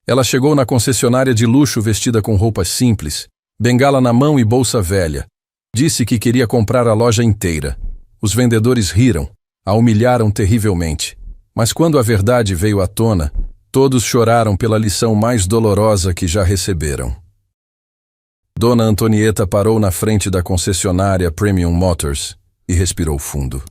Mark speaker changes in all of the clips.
Speaker 1: Ela chegou na concessionária de luxo vestida com roupas simples, bengala na mão e bolsa velha. Disse que queria comprar a loja inteira. Os vendedores riram, a humilharam terrivelmente. Mas quando a verdade veio à tona, todos choraram pela lição mais dolorosa que já receberam. Dona Antonieta parou na frente da concessionária Premium Motors e respirou fundo.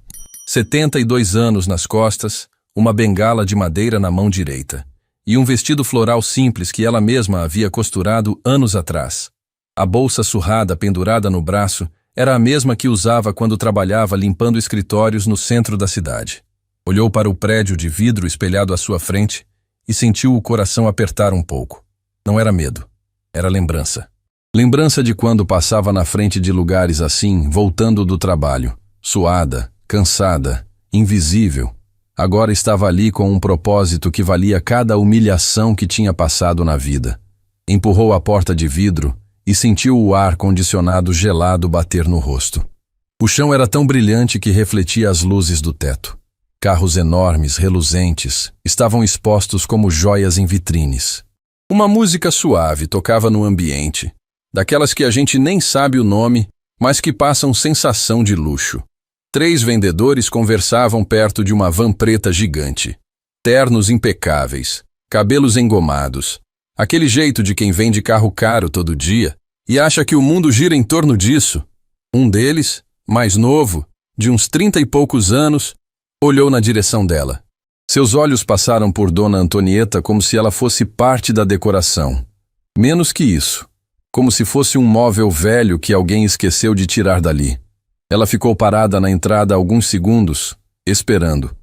Speaker 1: 72 anos nas costas, uma bengala de madeira na mão direita e um vestido floral simples que ela mesma havia costurado anos atrás. A bolsa surrada pendurada no braço era a mesma que usava quando trabalhava limpando escritórios no centro da cidade. Olhou para o prédio de vidro espelhado à sua frente e sentiu o coração apertar um pouco. Não era medo, era lembrança. Lembrança de quando passava na frente de lugares assim, voltando do trabalho, suada, cansada, invisível. Agora estava ali com um propósito que valia cada humilhação que tinha passado na vida. Empurrou a porta de vidro e sentiu o ar condicionado gelado bater no rosto. O chão era tão brilhante que refletia as luzes do teto. Carros enormes, reluzentes, estavam expostos como joias em vitrines. Uma música suave tocava no ambiente, daquelas que a gente nem sabe o nome, mas que passam sensação de luxo. 3 vendedores conversavam perto de uma van preta gigante. Ternos impecáveis, cabelos engomados. Aquele jeito de quem vende carro caro todo dia e acha que o mundo gira em torno disso. Um deles, mais novo, de uns 30 e poucos anos, olhou na direção dela. Seus olhos passaram por Dona Antonieta como se ela fosse parte da decoração. Menos que isso, como se fosse um móvel velho que alguém esqueceu de tirar dali. Ela ficou parada na entrada alguns segundos, esperando.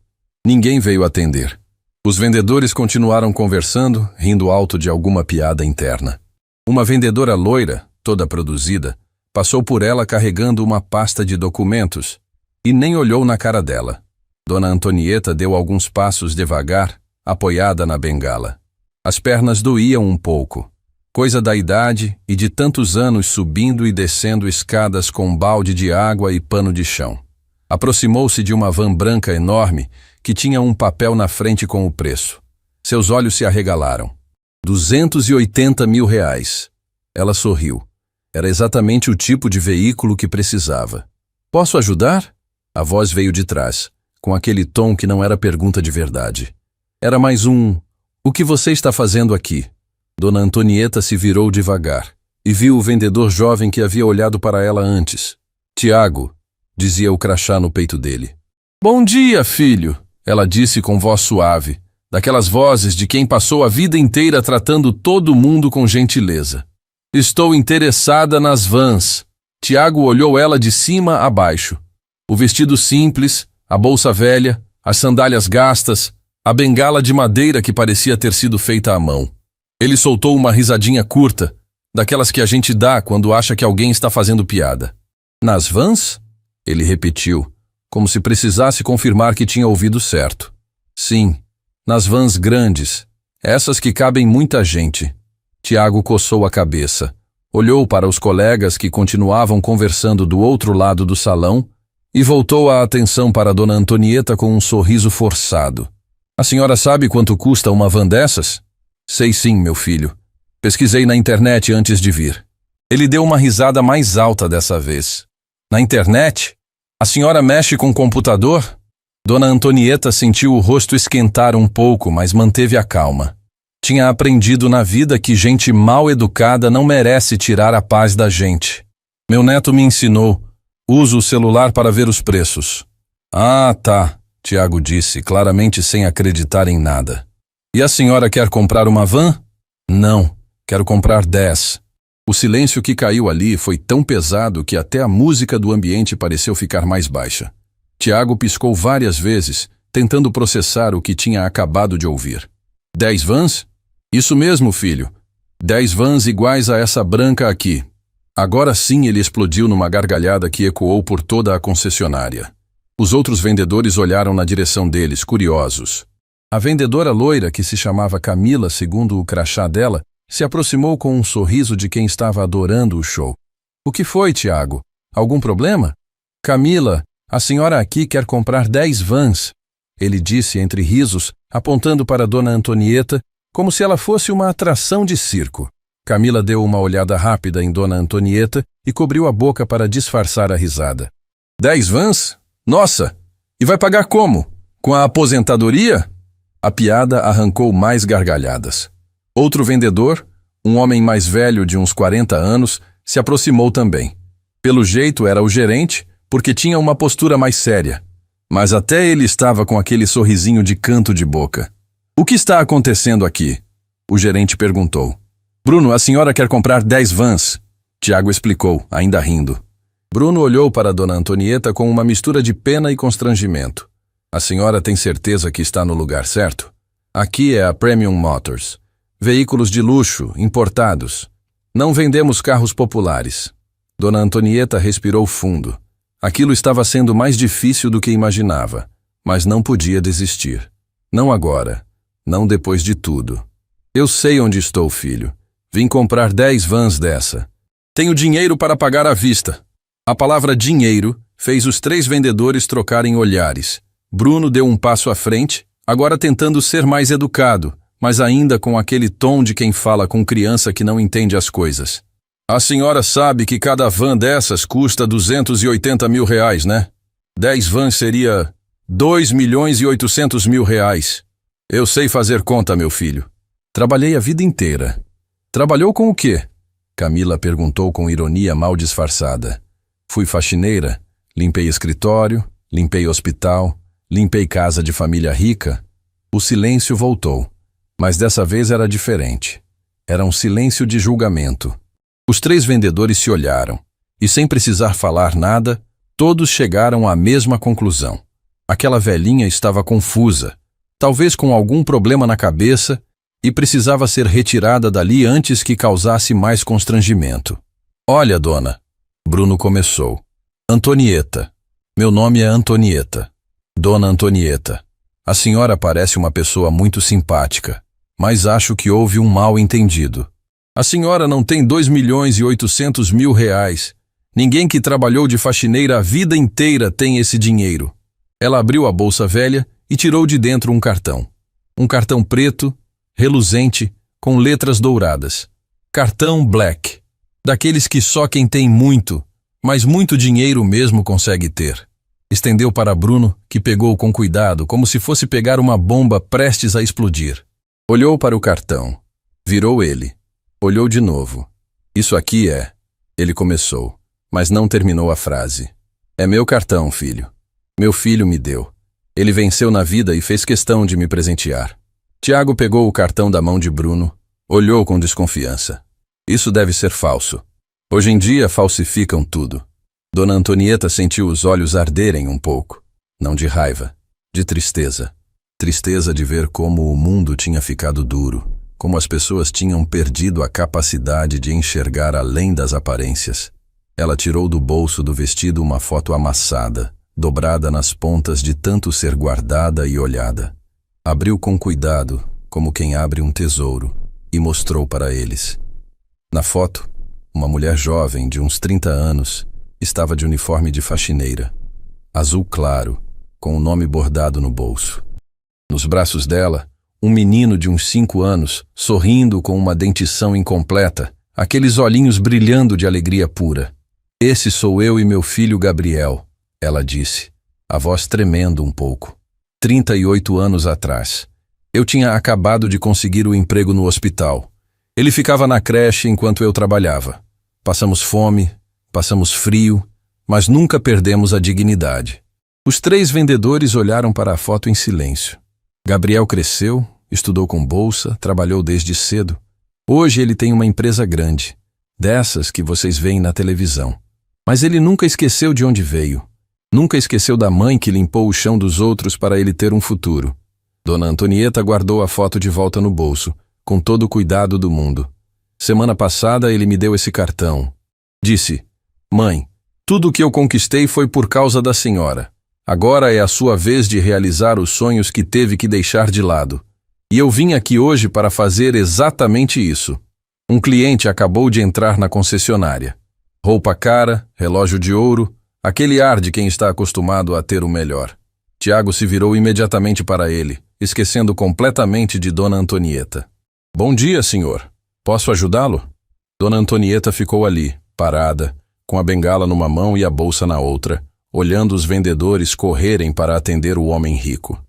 Speaker 1: Ninguém veio atender. Os vendedores continuaram conversando, rindo alto de alguma piada interna. Uma vendedora loira, toda produzida, passou por ela carregando uma pasta de documentos e nem olhou na cara dela. Dona Antonieta deu alguns passos devagar, apoiada na bengala. As pernas doíam um pouco. Coisa da idade e de tantos anos subindo e descendo escadas com um balde de água e pano de chão. Aproximou-se de uma van branca enorme que tinha um papel na frente com o preço. Seus olhos se arregalaram. 280 mil reais. Ela sorriu. Era exatamente o tipo de veículo que precisava. Posso ajudar? A voz veio de trás, com aquele tom que não era pergunta de verdade. Era mais um: o que você está fazendo aqui? Dona Antonieta se virou devagar e viu o vendedor jovem que havia olhado para ela antes. Tiago, dizia o crachá no peito dele. Bom dia, filho, ela disse com voz suave, daquelas vozes de quem passou a vida inteira tratando todo mundo com gentileza. Estou interessada nas vans. Tiago olhou ela de cima a baixo. O vestido simples, a bolsa velha, as sandálias gastas, a bengala de madeira que parecia ter sido feita à mão. Ele soltou uma risadinha curta, daquelas que a gente dá quando acha que alguém está fazendo piada. Nas vans? Ele repetiu, como se precisasse confirmar que tinha ouvido certo. Sim, nas vans grandes, essas que cabem muita gente. Tiago coçou a cabeça, olhou para os colegas que continuavam conversando do outro lado do salão e voltou a atenção para Dona Antonieta com um sorriso forçado. A senhora sabe quanto custa uma van dessas? Sei sim, meu filho. Pesquisei na internet antes de vir. Ele deu uma risada mais alta dessa vez. Na internet? A senhora mexe com computador? Dona Antonieta sentiu o rosto esquentar um pouco, mas manteve a calma. Tinha aprendido na vida que gente mal educada não merece tirar a paz da gente. Meu neto me ensinou. Uso o celular para ver os preços. Ah, tá, Tiago disse, claramente sem acreditar em nada. E a senhora quer comprar uma van? Não, quero comprar 10. O silêncio que caiu ali foi tão pesado que até a música do ambiente pareceu ficar mais baixa. Tiago piscou várias vezes, tentando processar o que tinha acabado de ouvir. 10 vans? Isso mesmo, filho. 10 vans iguais a essa branca aqui. Agora sim ele explodiu numa gargalhada que ecoou por toda a concessionária. Os outros vendedores olharam na direção deles, curiosos. A vendedora loira, que se chamava Camila, segundo o crachá dela, se aproximou com um sorriso de quem estava adorando o show. O que foi, Tiago? Algum problema? Camila, a senhora aqui quer comprar 10 vans, ele disse entre risos, apontando para Dona Antonieta, como se ela fosse uma atração de circo. Camila deu uma olhada rápida em Dona Antonieta e cobriu a boca para disfarçar a risada. 10 vans? Nossa! E vai pagar como? Com a aposentadoria? A piada arrancou mais gargalhadas. Outro vendedor, um homem mais velho de uns 40 anos, se aproximou também. Pelo jeito era o gerente, porque tinha uma postura mais séria. Mas até ele estava com aquele sorrisinho de canto de boca. O que está acontecendo aqui? O gerente perguntou. Bruno, a senhora quer comprar 10 vans. Tiago explicou, ainda rindo. Bruno olhou para Dona Antonieta com uma mistura de pena e constrangimento. A senhora tem certeza que está no lugar certo? Aqui é a Premium Motors. Veículos de luxo, importados. Não vendemos carros populares. Dona Antonieta respirou fundo. Aquilo estava sendo mais difícil do que imaginava, mas não podia desistir. Não agora. Não depois de tudo. Eu sei onde estou, filho. Vim comprar 10 vans dessa. Tenho dinheiro para pagar à vista. A palavra dinheiro fez os 3 vendedores trocarem olhares. Bruno deu um passo à frente, agora tentando ser mais educado, mas ainda com aquele tom de quem fala com criança que não entende as coisas. A senhora sabe que cada van dessas custa 280 mil reais, né? 10 vans seria 2.800.000 reais. Eu sei fazer conta, meu filho. Trabalhei a vida inteira. Trabalhou com o quê? Camila perguntou com ironia mal disfarçada. Fui faxineira, limpei escritório, limpei hospital, limpei casa de família rica. O silêncio voltou, mas dessa vez era diferente. Era um silêncio de julgamento. Os 3 vendedores se olharam, e sem precisar falar nada, todos chegaram à mesma conclusão. Aquela velhinha estava confusa, talvez com algum problema na cabeça, e precisava ser retirada dali antes que causasse mais constrangimento. Olha, dona, Bruno começou. Antonieta. Meu nome é Antonieta. Dona Antonieta. A senhora parece uma pessoa muito simpática, mas acho que houve um mal-entendido. A senhora não tem 2.800.000 reais. Ninguém que trabalhou de faxineira a vida inteira tem esse dinheiro. Ela abriu a bolsa velha e tirou de dentro um cartão. Um cartão preto, reluzente, com letras douradas. Cartão Black. Daqueles que só quem tem muito, mas muito dinheiro mesmo consegue ter. Estendeu para Bruno, que pegou com cuidado, como se fosse pegar uma bomba prestes a explodir. Olhou para o cartão. Virou ele. Olhou de novo. Isso aqui é... Ele começou, mas não terminou a frase. É meu cartão, filho. Meu filho me deu. Ele venceu na vida e fez questão de me presentear. Tiago pegou o cartão da mão de Bruno, olhou com desconfiança. Isso deve ser falso. Hoje em dia falsificam tudo. Dona Antonieta sentiu os olhos arderem um pouco. Não de raiva, de tristeza. Tristeza de ver como o mundo tinha ficado duro, como as pessoas tinham perdido a capacidade de enxergar além das aparências. Ela tirou do bolso do vestido uma foto amassada, dobrada nas pontas de tanto ser guardada e olhada. Abriu com cuidado, como quem abre um tesouro, e mostrou para eles. Na foto, uma mulher jovem de uns 30 anos estava de uniforme de faxineira, azul claro, com o nome bordado no bolso. Nos braços dela, um menino de uns 5 anos, sorrindo com uma dentição incompleta, aqueles olhinhos brilhando de alegria pura. Esse sou eu e meu filho Gabriel, ela disse, a voz tremendo um pouco. 38 anos atrás. Eu tinha acabado de conseguir o emprego no hospital. Ele ficava na creche enquanto eu trabalhava. Passamos fome, passamos frio, mas nunca perdemos a dignidade. Os 3 vendedores olharam para a foto em silêncio. Gabriel cresceu, estudou com bolsa, trabalhou desde cedo. Hoje ele tem uma empresa grande, dessas que vocês veem na televisão. Mas ele nunca esqueceu de onde veio. Nunca esqueceu da mãe que limpou o chão dos outros para ele ter um futuro. Dona Antonieta guardou a foto de volta no bolso, com todo o cuidado do mundo. Semana passada ele me deu esse cartão. Disse, mãe, tudo o que eu conquistei foi por causa da senhora. Agora é a sua vez de realizar os sonhos que teve que deixar de lado. E eu vim aqui hoje para fazer exatamente isso. Um cliente acabou de entrar na concessionária. Roupa cara, relógio de ouro, aquele ar de quem está acostumado a ter o melhor. Tiago se virou imediatamente para ele, esquecendo completamente de Dona Antonieta. Bom dia, senhor. Posso ajudá-lo? Dona Antonieta ficou ali, parada, com a bengala numa mão e a bolsa na outra, olhando os vendedores correrem para atender o homem rico.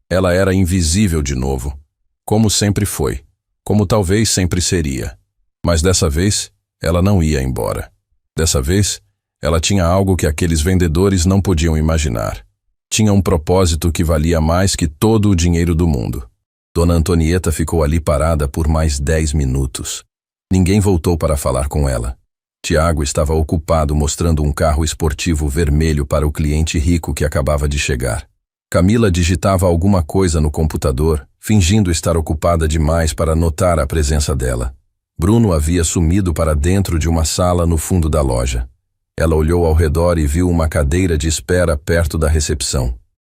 Speaker 1: Ela era invisível de novo, como sempre foi, como talvez sempre seria. Mas dessa vez, ela não ia embora. Dessa vez, ela tinha algo que aqueles vendedores não podiam imaginar. Tinha um propósito que valia mais que todo o dinheiro do mundo. Dona Antonieta ficou ali parada por mais 10 minutos. Ninguém voltou para falar com ela. Tiago estava ocupado mostrando um carro esportivo vermelho para o cliente rico que acabava de chegar. Camila digitava alguma coisa no computador, fingindo estar ocupada demais para notar a presença dela. Bruno havia sumido para dentro de uma sala no fundo da loja. Ela olhou ao redor e viu uma cadeira de espera perto da recepção.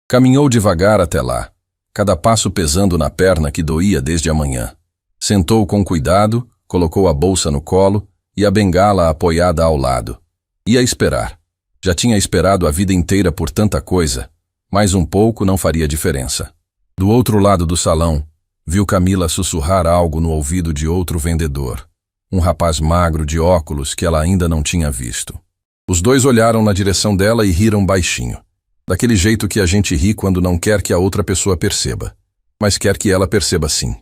Speaker 1: Caminhou devagar até lá, cada passo pesando na perna que doía desde a manhã. Sentou com cuidado, colocou a bolsa no colo e a bengala apoiada ao lado. Ia esperar. Já tinha esperado a vida inteira por tanta coisa. Mais um pouco não faria diferença. Do outro lado do salão, viu Camila sussurrar algo no ouvido de outro vendedor. Um rapaz magro de óculos que ela ainda não tinha visto. Os dois olharam na direção dela e riram baixinho. Daquele jeito que a gente ri quando não quer que a outra pessoa perceba, mas quer que ela perceba sim.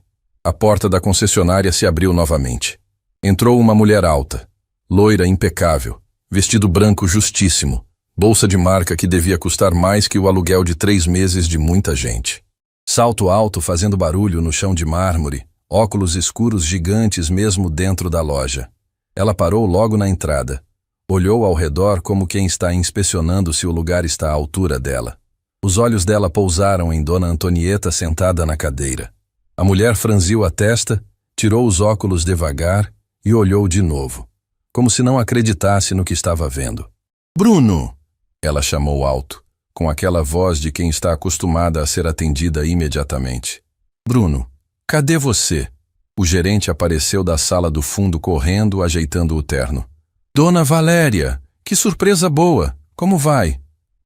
Speaker 1: A porta da concessionária se abriu novamente. Entrou uma mulher alta, loira impecável, vestido branco justíssimo, bolsa de marca que devia custar mais que o aluguel de 3 meses de muita gente. Salto alto fazendo barulho no chão de mármore, óculos escuros gigantes mesmo dentro da loja. Ela parou logo na entrada. Olhou ao redor como quem está inspecionando se o lugar está à altura dela. Os olhos dela pousaram em Dona Antonieta sentada na cadeira. A mulher franziu a testa, tirou os óculos devagar e olhou de novo, como se não acreditasse no que estava vendo. «Bruno!» ela chamou alto, com aquela voz de quem está acostumada a ser atendida imediatamente. «Bruno, cadê você?» O gerente apareceu da sala do fundo correndo, ajeitando o terno. «Dona Valéria, que surpresa boa! Como vai?»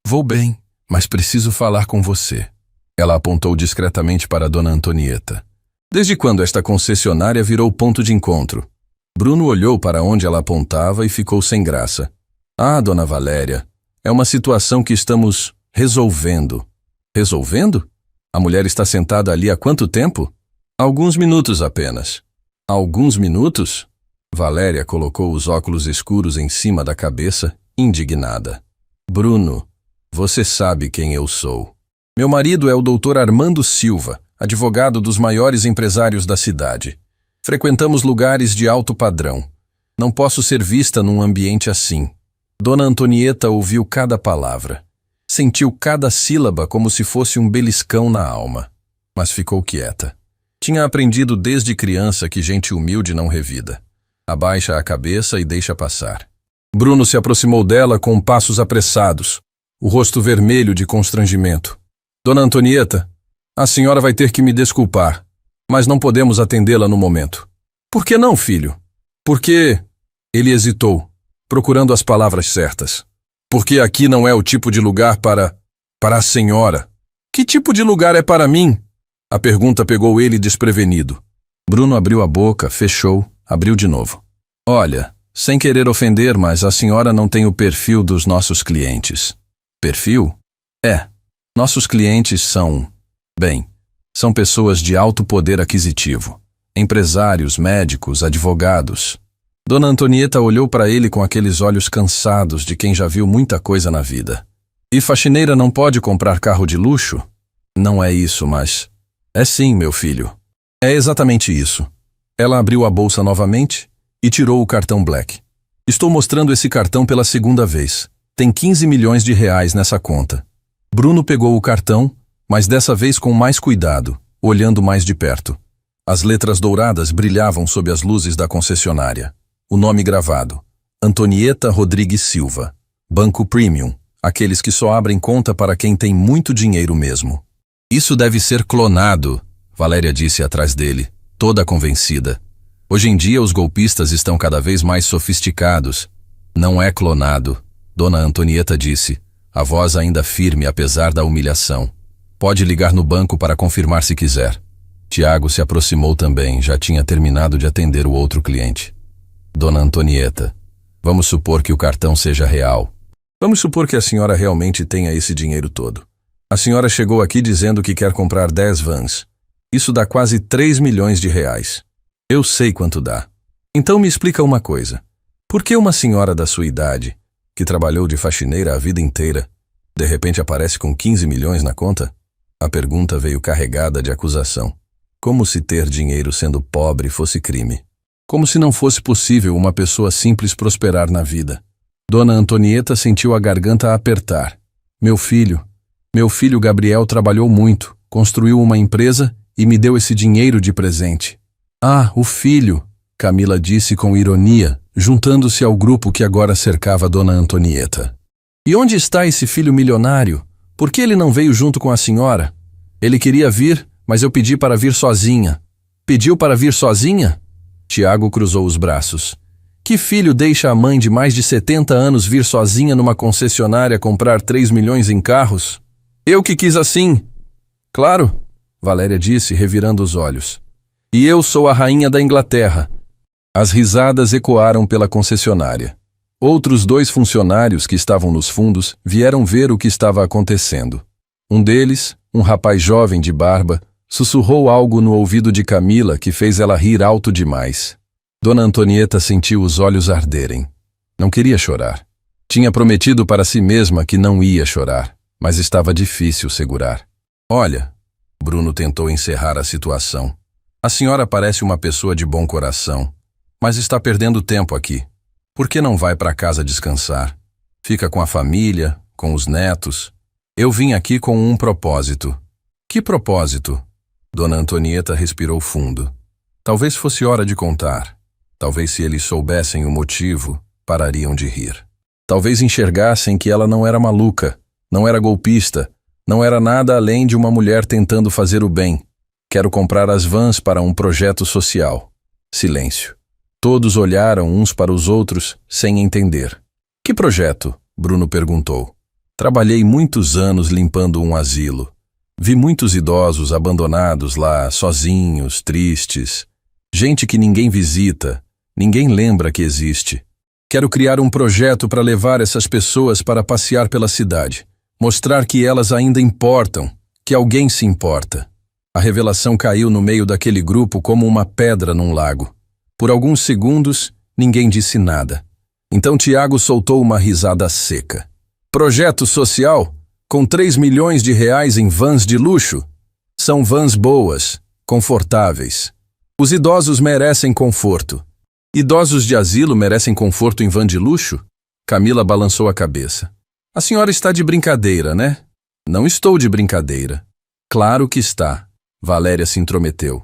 Speaker 1: «Vou bem, mas preciso falar com você». Ela apontou discretamente para Dona Antonieta. «Desde quando esta concessionária virou ponto de encontro?» Bruno olhou para onde ela apontava e ficou sem graça. «Ah, Dona Valéria, é uma situação que estamos resolvendo». «Resolvendo? A mulher está sentada ali há quanto tempo?» «Alguns minutos apenas». «Alguns minutos?» Valéria colocou os óculos escuros em cima da cabeça, indignada. «Bruno, você sabe quem eu sou. Meu marido é o Dr. Armando Silva, advogado dos maiores empresários da cidade. Frequentamos lugares de alto padrão. Não posso ser vista num ambiente assim». Dona Antonieta ouviu cada palavra. Sentiu cada sílaba como se fosse um beliscão na alma. Mas ficou quieta. Tinha aprendido desde criança que gente humilde não revida. Abaixa a cabeça e deixa passar. Bruno se aproximou dela com passos apressados, o rosto vermelho de constrangimento. «Dona Antonieta, a senhora vai ter que me desculpar, mas não podemos atendê-la no momento». «Por que não, filho?» «Porque...» Ele hesitou, procurando as palavras certas. «Porque aqui não é o tipo de lugar para a senhora». «Que tipo de lugar é para mim?» A pergunta pegou ele desprevenido. Bruno abriu a boca, fechou, abriu de novo. «Olha, sem querer ofender, mas a senhora não tem o perfil dos nossos clientes». «Perfil?» «É. Nossos clientes são... bem, são pessoas de alto poder aquisitivo. Empresários, médicos, advogados». Dona Antonieta olhou para ele com aqueles olhos cansados de quem já viu muita coisa na vida. «E faxineira não pode comprar carro de luxo?» «Não é isso, mas...» «É sim, meu filho. É exatamente isso». Ela abriu a bolsa novamente e tirou o cartão Black. «Estou mostrando esse cartão pela segunda vez. Tem 15 milhões de reais nessa conta». Bruno pegou o cartão, mas dessa vez com mais cuidado, olhando mais de perto. As letras douradas brilhavam sob as luzes da concessionária. O nome gravado: Antonieta Rodrigues Silva. Banco Premium, aqueles que só abrem conta para quem tem muito dinheiro mesmo. «Isso deve ser clonado», Valéria disse atrás dele, toda convencida. «Hoje em dia os golpistas estão cada vez mais sofisticados». «Não é clonado», Dona Antonieta disse, a voz ainda firme apesar da humilhação. «Pode ligar no banco para confirmar se quiser». Tiago se aproximou também, já tinha terminado de atender o outro cliente. Dona Antonieta, vamos supor que o cartão seja real. Vamos supor que a senhora realmente tenha esse dinheiro todo. A senhora chegou aqui dizendo que quer comprar 10 vans. Isso dá quase 3 milhões de reais. Eu sei quanto dá. Então me explica uma coisa. Por que uma senhora da sua idade, que trabalhou de faxineira a vida inteira, de repente aparece com 15 milhões na conta? A pergunta veio carregada de acusação. Como se ter dinheiro sendo pobre fosse crime. Como se não fosse possível uma pessoa simples prosperar na vida. Dona Antonieta sentiu a garganta apertar. Meu filho Gabriel trabalhou muito, construiu uma empresa e me deu esse dinheiro de presente. Ah, o filho, Camila disse com ironia, juntando-se ao grupo que agora cercava Dona Antonieta. E onde está esse filho milionário? Por que ele não veio junto com a senhora? Ele queria vir, mas eu pedi para vir sozinha. Pediu para vir sozinha? Tiago cruzou os braços. Que filho deixa a mãe de mais de 70 anos vir sozinha numa concessionária comprar 3 milhões em carros? Eu que quis assim. Claro, Valéria disse, revirando os olhos. E eu sou a rainha da Inglaterra. As risadas ecoaram pela concessionária. Outros 2 funcionários que estavam nos fundos vieram ver o que estava acontecendo. Um deles, um rapaz jovem de barba, sussurrou algo no ouvido de Camila que fez ela rir alto demais. Dona Antonieta sentiu os olhos arderem. Não queria chorar. Tinha prometido para si mesma que não ia chorar, mas estava difícil segurar. Olha, Bruno tentou encerrar a situação. A senhora parece uma pessoa de bom coração, mas está perdendo tempo aqui. Por que não vai para casa descansar? Fica com a família, com os netos. Eu vim aqui com um propósito. Que propósito? Dona Antonieta respirou fundo. Talvez fosse hora de contar. Talvez se eles soubessem o motivo, parariam de rir. Talvez enxergassem que ela não era maluca, não era golpista, não era nada além de uma mulher tentando fazer o bem. Quero comprar as vans para um projeto social. Silêncio. Todos olharam uns para os outros, sem entender. Que projeto? Bruno perguntou. Trabalhei muitos anos limpando um asilo. Vi muitos idosos abandonados lá, sozinhos, tristes. Gente que ninguém visita, ninguém lembra que existe. Quero criar um projeto para levar essas pessoas para passear pela cidade. Mostrar que elas ainda importam, que alguém se importa. A revelação caiu no meio daquele grupo como uma pedra num lago. Por alguns segundos, ninguém disse nada. Então Tiago soltou uma risada seca. Projeto social? Com 3 milhões de reais em vans de luxo? São vans boas, confortáveis. Os idosos merecem conforto. Idosos de asilo merecem conforto em van de luxo? Camila balançou a cabeça. A senhora está de brincadeira, né? Não estou de brincadeira. Claro que está. Valéria se intrometeu.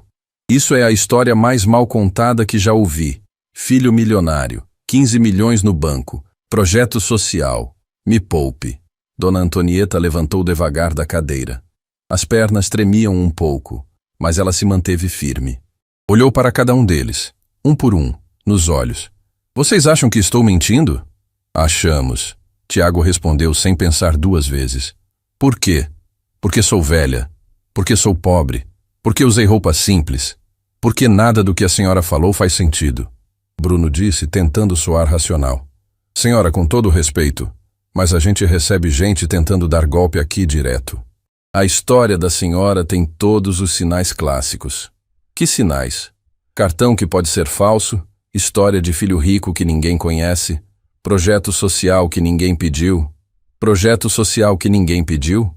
Speaker 1: Isso é a história mais mal contada que já ouvi. Filho milionário, 15 milhões no banco, projeto social. Me poupe. Dona Antonieta levantou devagar da cadeira. As pernas tremiam um pouco, mas ela se manteve firme. Olhou para cada um deles, um por um, nos olhos. Vocês acham que estou mentindo? Achamos. Tiago respondeu sem pensar 2 vezes. Por quê? Porque sou velha. Porque sou pobre. Porque usei roupa simples. Porque nada do que a senhora falou faz sentido. Bruno disse, tentando soar racional. Senhora, com todo respeito, mas a gente recebe gente tentando dar golpe aqui direto. A história da senhora tem todos os sinais clássicos. Que sinais? Cartão que pode ser falso, história de filho rico que ninguém conhece, projeto social que ninguém pediu. Projeto social que ninguém pediu?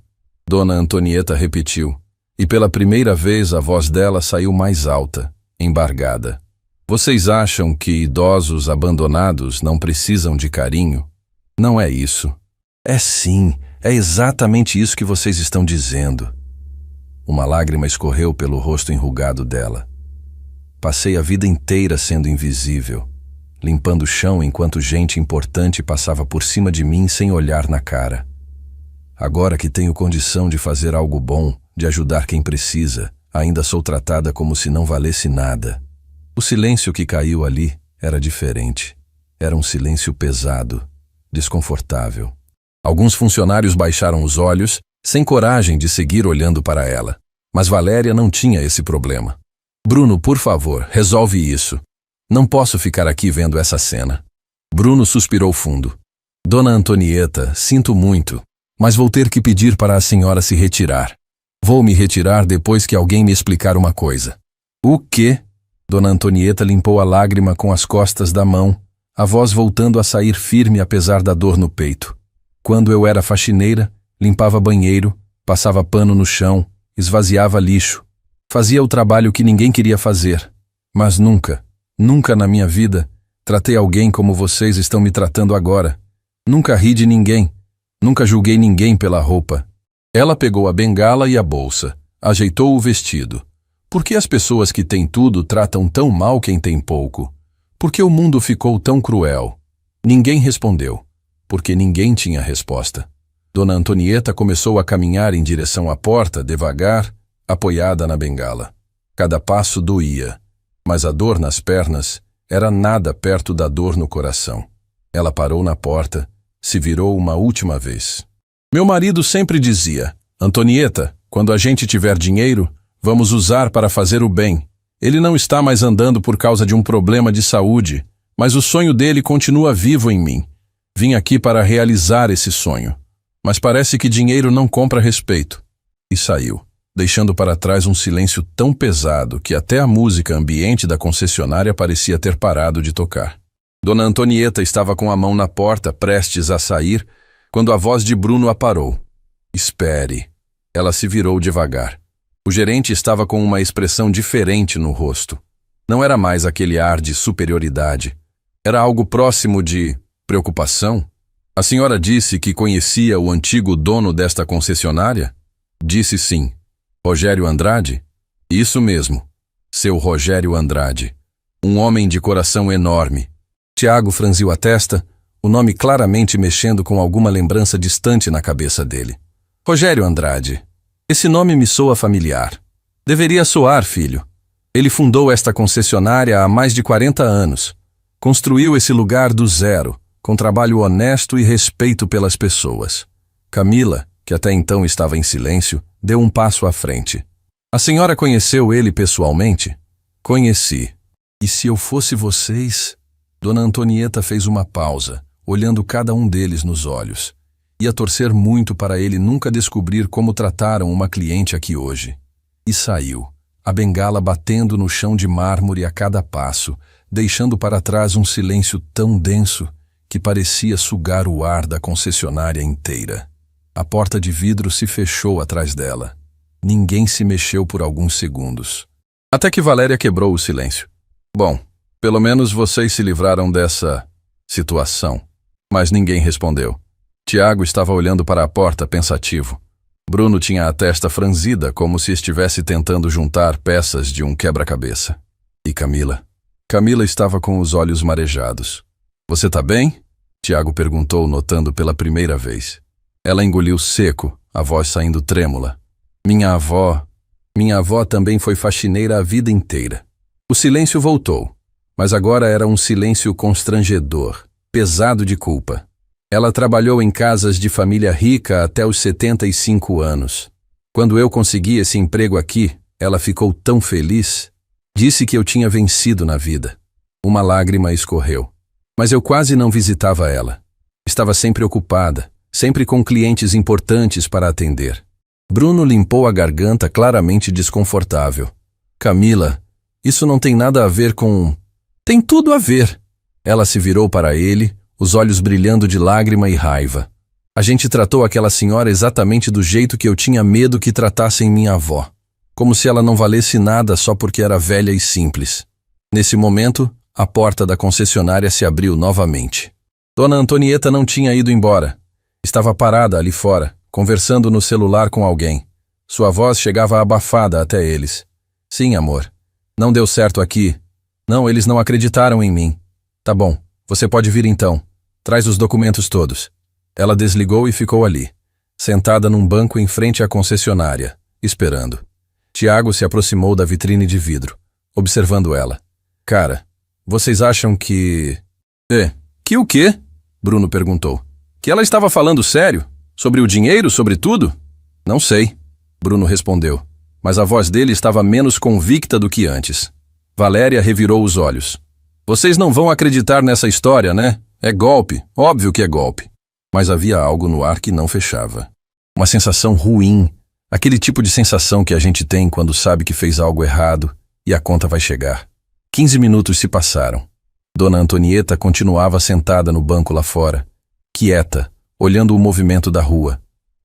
Speaker 1: Dona Antonieta repetiu, e pela primeira vez a voz dela saiu mais alta, embargada. Vocês acham que idosos abandonados não precisam de carinho? Não é isso. É sim, é exatamente isso que vocês estão dizendo. Uma lágrima escorreu pelo rosto enrugado dela. Passei a vida inteira sendo invisível, limpando o chão enquanto gente importante passava por cima de mim sem olhar na cara. Agora que tenho condição de fazer algo bom, de ajudar quem precisa, ainda sou tratada como se não valesse nada. O silêncio que caiu ali era diferente. Era um silêncio pesado, desconfortável. Alguns funcionários baixaram os olhos, sem coragem de seguir olhando para ela. Mas Valéria não tinha esse problema. Bruno, por favor, resolve isso. Não posso ficar aqui vendo essa cena. Bruno suspirou fundo. Dona Antonieta, sinto muito, mas vou ter que pedir para a senhora se retirar. Vou me retirar depois que alguém me explicar uma coisa. O quê? Dona Antonieta limpou a lágrima com as costas da mão, a voz voltando a sair firme apesar da dor no peito. Quando eu era faxineira, limpava banheiro, passava pano no chão, esvaziava lixo. Fazia o trabalho que ninguém queria fazer. Mas nunca, nunca na minha vida, tratei alguém como vocês estão me tratando agora. Nunca ri de ninguém. Nunca julguei ninguém pela roupa. Ela pegou a bengala e a bolsa, ajeitou o vestido. Por que as pessoas que têm tudo tratam tão mal quem tem pouco? Por que o mundo ficou tão cruel? Ninguém respondeu, porque ninguém tinha resposta. Dona Antonieta começou a caminhar em direção à porta, devagar, apoiada na bengala. Cada passo doía, mas a dor nas pernas era nada perto da dor no coração. Ela parou na porta, se virou uma última vez. Meu marido sempre dizia, Antonieta, quando a gente tiver dinheiro, vamos usar para fazer o bem. Ele não está mais andando por causa de um problema de saúde, mas o sonho dele continua vivo em mim. Vim aqui para realizar esse sonho. Mas parece que dinheiro não compra respeito. E saiu, deixando para trás um silêncio tão pesado que até a música ambiente da concessionária parecia ter parado de tocar. Dona Antonieta estava com a mão na porta, prestes a sair, quando a voz de Bruno a parou. Espere. Ela se virou devagar. O gerente estava com uma expressão diferente no rosto. Não era mais aquele ar de superioridade. Era algo próximo de preocupação. A senhora disse que conhecia o antigo dono desta concessionária? Disse sim. Rogério Andrade? Isso mesmo. Seu Rogério Andrade. Um homem de coração enorme. Tiago franziu a testa, o nome claramente mexendo com alguma lembrança distante na cabeça dele. Rogério Andrade. Esse nome me soa familiar. Deveria soar, filho. Ele fundou esta concessionária há mais de 40 anos. Construiu esse lugar do zero, com trabalho honesto e respeito pelas pessoas. Camila, que até então estava em silêncio, deu um passo à frente. A senhora conheceu ele pessoalmente? Conheci. E se eu fosse vocês? Dona Antonieta fez uma pausa, olhando cada um deles nos olhos. Ia torcer muito para ele nunca descobrir como trataram uma cliente aqui hoje. E saiu, a bengala batendo no chão de mármore a cada passo, deixando para trás um silêncio tão denso que parecia sugar o ar da concessionária inteira. A porta de vidro se fechou atrás dela. Ninguém se mexeu por alguns segundos. Até que Valéria quebrou o silêncio. Bom, pelo menos vocês se livraram dessa situação. Mas ninguém respondeu. Tiago estava olhando para a porta pensativo. Bruno tinha a testa franzida, como se estivesse tentando juntar peças de um quebra-cabeça. E Camila? Camila estava com os olhos marejados. Você tá bem? Tiago perguntou, notando pela primeira vez. Ela engoliu seco, a voz saindo trêmula. Minha avó também foi faxineira a vida inteira. O silêncio voltou, mas agora era um silêncio constrangedor, pesado de culpa. Ela trabalhou em casas de família rica até os 75 anos. Quando eu consegui esse emprego aqui, ela ficou tão feliz. Disse que eu tinha vencido na vida. Uma lágrima escorreu. Mas eu quase não visitava ela. Estava sempre ocupada, sempre com clientes importantes para atender. Bruno limpou a garganta, claramente desconfortável. Camila, isso não tem nada a ver com... Tem tudo a ver. Ela se virou para ele, os olhos brilhando de lágrima e raiva. A gente tratou aquela senhora exatamente do jeito que eu tinha medo que tratassem minha avó. Como se ela não valesse nada só porque era velha e simples. Nesse momento, a porta da concessionária se abriu novamente. Dona Antonieta não tinha ido embora. Estava parada ali fora, conversando no celular com alguém. Sua voz chegava abafada até eles. Sim, amor. Não deu certo aqui. Não, eles não acreditaram em mim. Tá bom, você pode vir então. Traz os documentos todos. Ela desligou e ficou ali, sentada num banco em frente à concessionária, esperando. Tiago se aproximou da vitrine de vidro, observando ela. Cara, vocês acham que... Que o quê? Bruno perguntou. Que ela estava falando sério? Sobre o dinheiro, sobre tudo? Não sei, Bruno respondeu. mas a voz dele estava menos convicta do que antes. Valéria revirou os olhos. Vocês não vão acreditar nessa história, né? É golpe, óbvio que é golpe. Mas havia algo no ar que não fechava. Uma sensação ruim, aquele tipo de sensação que a gente tem quando sabe que fez algo errado e a conta vai chegar. 15 minutos se passaram. Dona Antonieta continuava sentada no banco lá fora, quieta, olhando o movimento da rua.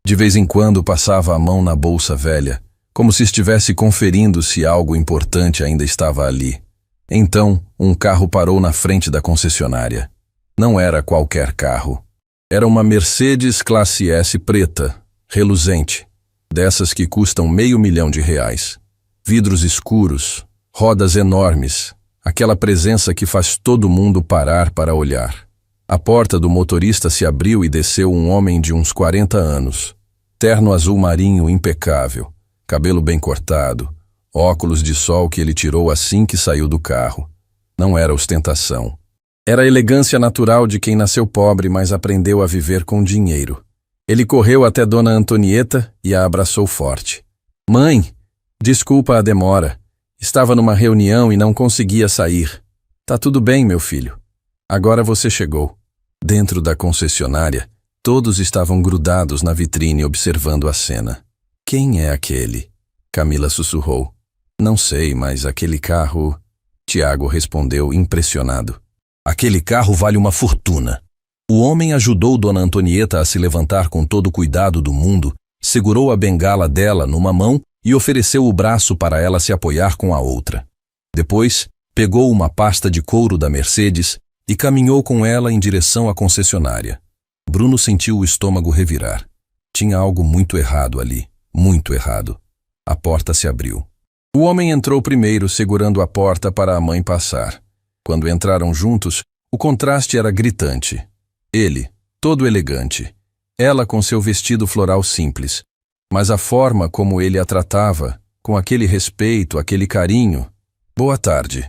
Speaker 1: De vez em quando passava a mão na bolsa velha, como se estivesse conferindo se algo importante ainda estava ali. Então, um carro parou na frente da concessionária. Não era qualquer carro. Era uma Mercedes Classe S preta, reluzente, dessas que custam R$500.000. Vidros escuros, rodas enormes, aquela presença que faz todo mundo parar para olhar. A porta do motorista se abriu e desceu um homem de uns 40 anos. Terno azul marinho impecável, cabelo bem cortado, óculos de sol que ele tirou assim que saiu do carro. Não era ostentação. Era a elegância natural de quem nasceu pobre, mas aprendeu a viver com dinheiro. Ele correu até Dona Antonieta e a abraçou forte. Mãe, desculpa a demora. Estava numa reunião e não conseguia sair. Tá tudo bem, meu filho. Agora você chegou. Dentro da concessionária, todos estavam grudados na vitrine observando a cena. Quem é aquele? Camila sussurrou. Não sei, mas aquele carro... Tiago respondeu impressionado. Aquele carro vale uma fortuna. O homem ajudou Dona Antonieta a se levantar com todo o cuidado do mundo, segurou a bengala dela numa mão e ofereceu o braço para ela se apoiar com a outra. Depois, pegou uma pasta de couro da Mercedes e caminhou com ela em direção à concessionária. Bruno sentiu o estômago revirar. Tinha algo muito errado ali, muito errado. A porta se abriu. O homem entrou primeiro, segurando a porta para a mãe passar. Quando entraram juntos, o contraste era gritante. Ele, todo elegante. Ela com seu vestido floral simples. Mas a forma como ele a tratava, com aquele respeito, aquele carinho... Boa tarde.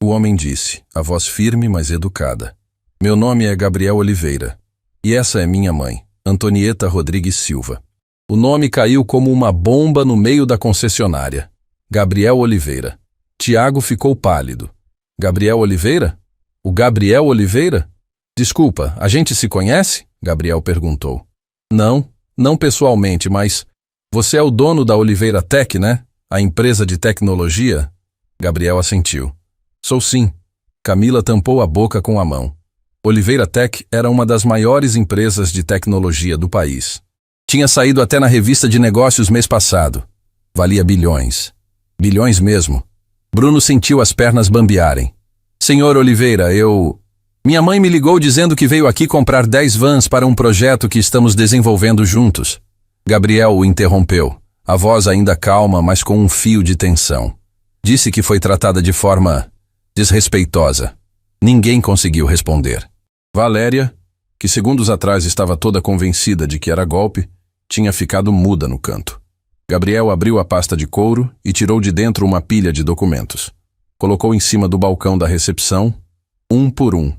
Speaker 1: O homem disse, a voz firme, mas educada. Meu nome é Gabriel Oliveira. E essa é minha mãe, Antonieta Rodrigues Silva. O nome caiu como uma bomba no meio da concessionária. Gabriel Oliveira. Tiago ficou pálido. Gabriel Oliveira? O Gabriel Oliveira? Desculpa, a gente se conhece? Gabriel perguntou. Não pessoalmente, mas... Você é o dono da Oliveira Tech, né? A empresa de tecnologia? Gabriel assentiu. Sou sim. Camila tampou a boca com a mão. Oliveira Tech era uma das maiores empresas de tecnologia do país. Tinha saído até na revista de negócios mês passado. Valia bilhões. Bilhões mesmo. Bruno sentiu as pernas bambearem. Senhor Oliveira, Minha mãe me ligou dizendo que veio aqui comprar 10 vans para um projeto que estamos desenvolvendo juntos. Gabriel o interrompeu, a voz ainda calma, mas com um fio de tensão. Disse que foi tratada de forma desrespeitosa. Ninguém conseguiu responder. Valéria, que segundos atrás estava toda convencida de que era golpe, tinha ficado muda no canto. Gabriel abriu a pasta de couro e tirou de dentro uma pilha de documentos. Colocou em cima do balcão da recepção, um por um.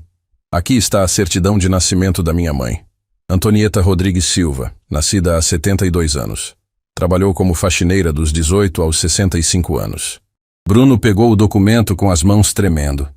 Speaker 1: Aqui está a certidão de nascimento da minha mãe. Antonieta Rodrigues Silva, nascida há 72 anos. Trabalhou como faxineira dos 18 aos 65 anos. Bruno pegou o documento com as mãos tremendo.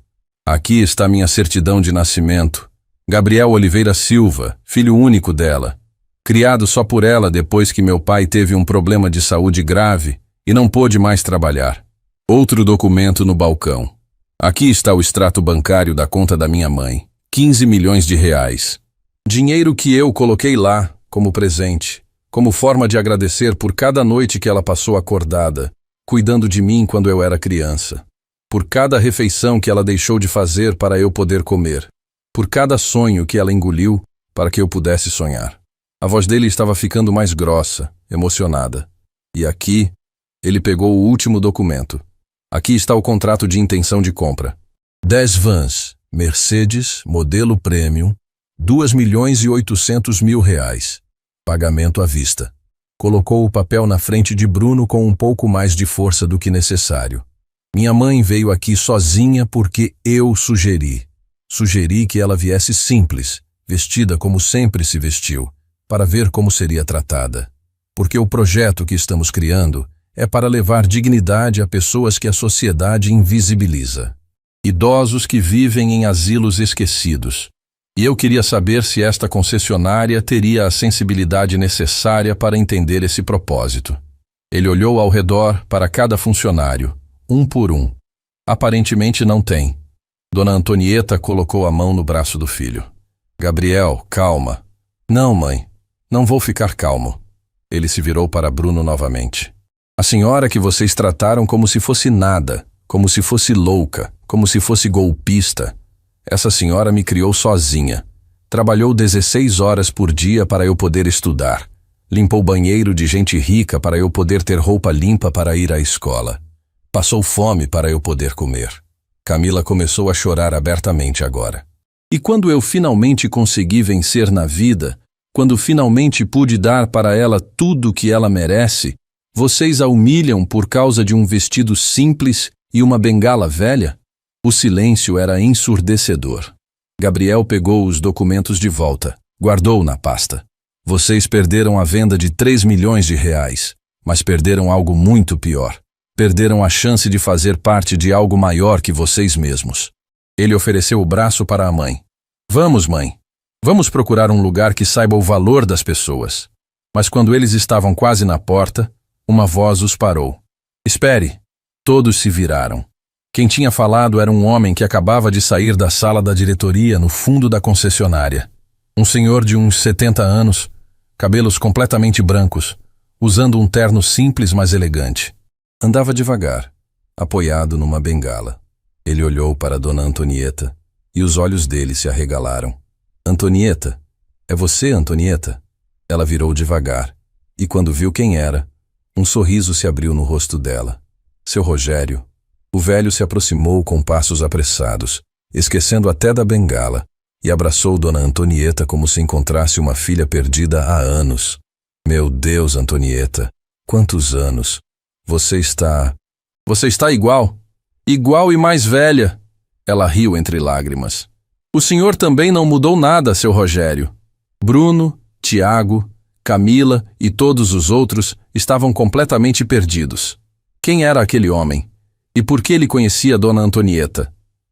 Speaker 1: Aqui está minha certidão de nascimento. Gabriel Oliveira Silva, filho único dela. Criado só por ela depois que meu pai teve um problema de saúde grave e não pôde mais trabalhar. Outro documento no balcão. Aqui está o extrato bancário da conta da minha mãe. 15 milhões de reais. Dinheiro que eu coloquei lá, como presente, como forma de agradecer por cada noite que ela passou acordada, cuidando de mim quando eu era criança. Por cada refeição que ela deixou de fazer para eu poder comer. Por cada sonho que ela engoliu para que eu pudesse sonhar. A voz dele estava ficando mais grossa, emocionada. E aqui, ele pegou o último documento. Aqui está o contrato de intenção de compra. 10 vans, Mercedes, modelo Premium, 2.800.000 reais. Pagamento à vista. Colocou o papel na frente de Bruno com um pouco mais de força do que necessário. Minha mãe veio aqui sozinha porque eu sugeri. Sugeri que ela viesse simples, vestida como sempre se vestiu, para ver como seria tratada. Porque o projeto que estamos criando é para levar dignidade a pessoas que a sociedade invisibiliza. Idosos que vivem em asilos esquecidos. E eu queria saber se esta concessionária teria a sensibilidade necessária para entender esse propósito. Ele olhou ao redor para cada funcionário, um por um. Aparentemente não tem. Dona Antonieta colocou a mão no braço do filho. Gabriel, calma. Não, mãe. Não vou ficar calmo. Ele se virou para Bruno novamente. A senhora que vocês trataram como se fosse nada, como se fosse louca, como se fosse golpista. Essa senhora me criou sozinha. Trabalhou 16 horas por dia para eu poder estudar. Limpou banheiro de gente rica para eu poder ter roupa limpa para ir à escola. Passou fome para eu poder comer. Camila começou a chorar abertamente agora. E quando eu finalmente consegui vencer na vida, quando finalmente pude dar para ela tudo o que ela merece, vocês a humilham por causa de um vestido simples e uma bengala velha? O silêncio era ensurdecedor. Gabriel pegou os documentos de volta, guardou na pasta. Vocês perderam a venda de 3 milhões de reais, mas perderam algo muito pior. Perderam a chance de fazer parte de algo maior que vocês mesmos. Ele ofereceu o braço para a mãe. Vamos, mãe. Vamos procurar um lugar que saiba o valor das pessoas. Mas quando eles estavam quase na porta, uma voz os parou. Espere. Todos se viraram. Quem tinha falado era um homem que acabava de sair da sala da diretoria no fundo da concessionária. Um senhor de uns 70 anos, cabelos completamente brancos, usando um terno simples mas elegante. Andava devagar, apoiado numa bengala. Ele olhou para Dona Antonieta e os olhos dele se arregalaram. Antonieta, é você, Antonieta? Ela virou devagar e quando viu quem era, um sorriso se abriu no rosto dela. Seu Rogério. O velho se aproximou com passos apressados, esquecendo até da bengala, e abraçou Dona Antonieta como se encontrasse uma filha perdida há anos. Meu Deus, Antonieta, quantos anos! Você está igual. Igual e mais velha. Ela riu entre lágrimas. O senhor também não mudou nada, seu Rogério. Bruno, Tiago, Camila e todos os outros estavam completamente perdidos. Quem era aquele homem? E por que ele conhecia Dona Antonieta?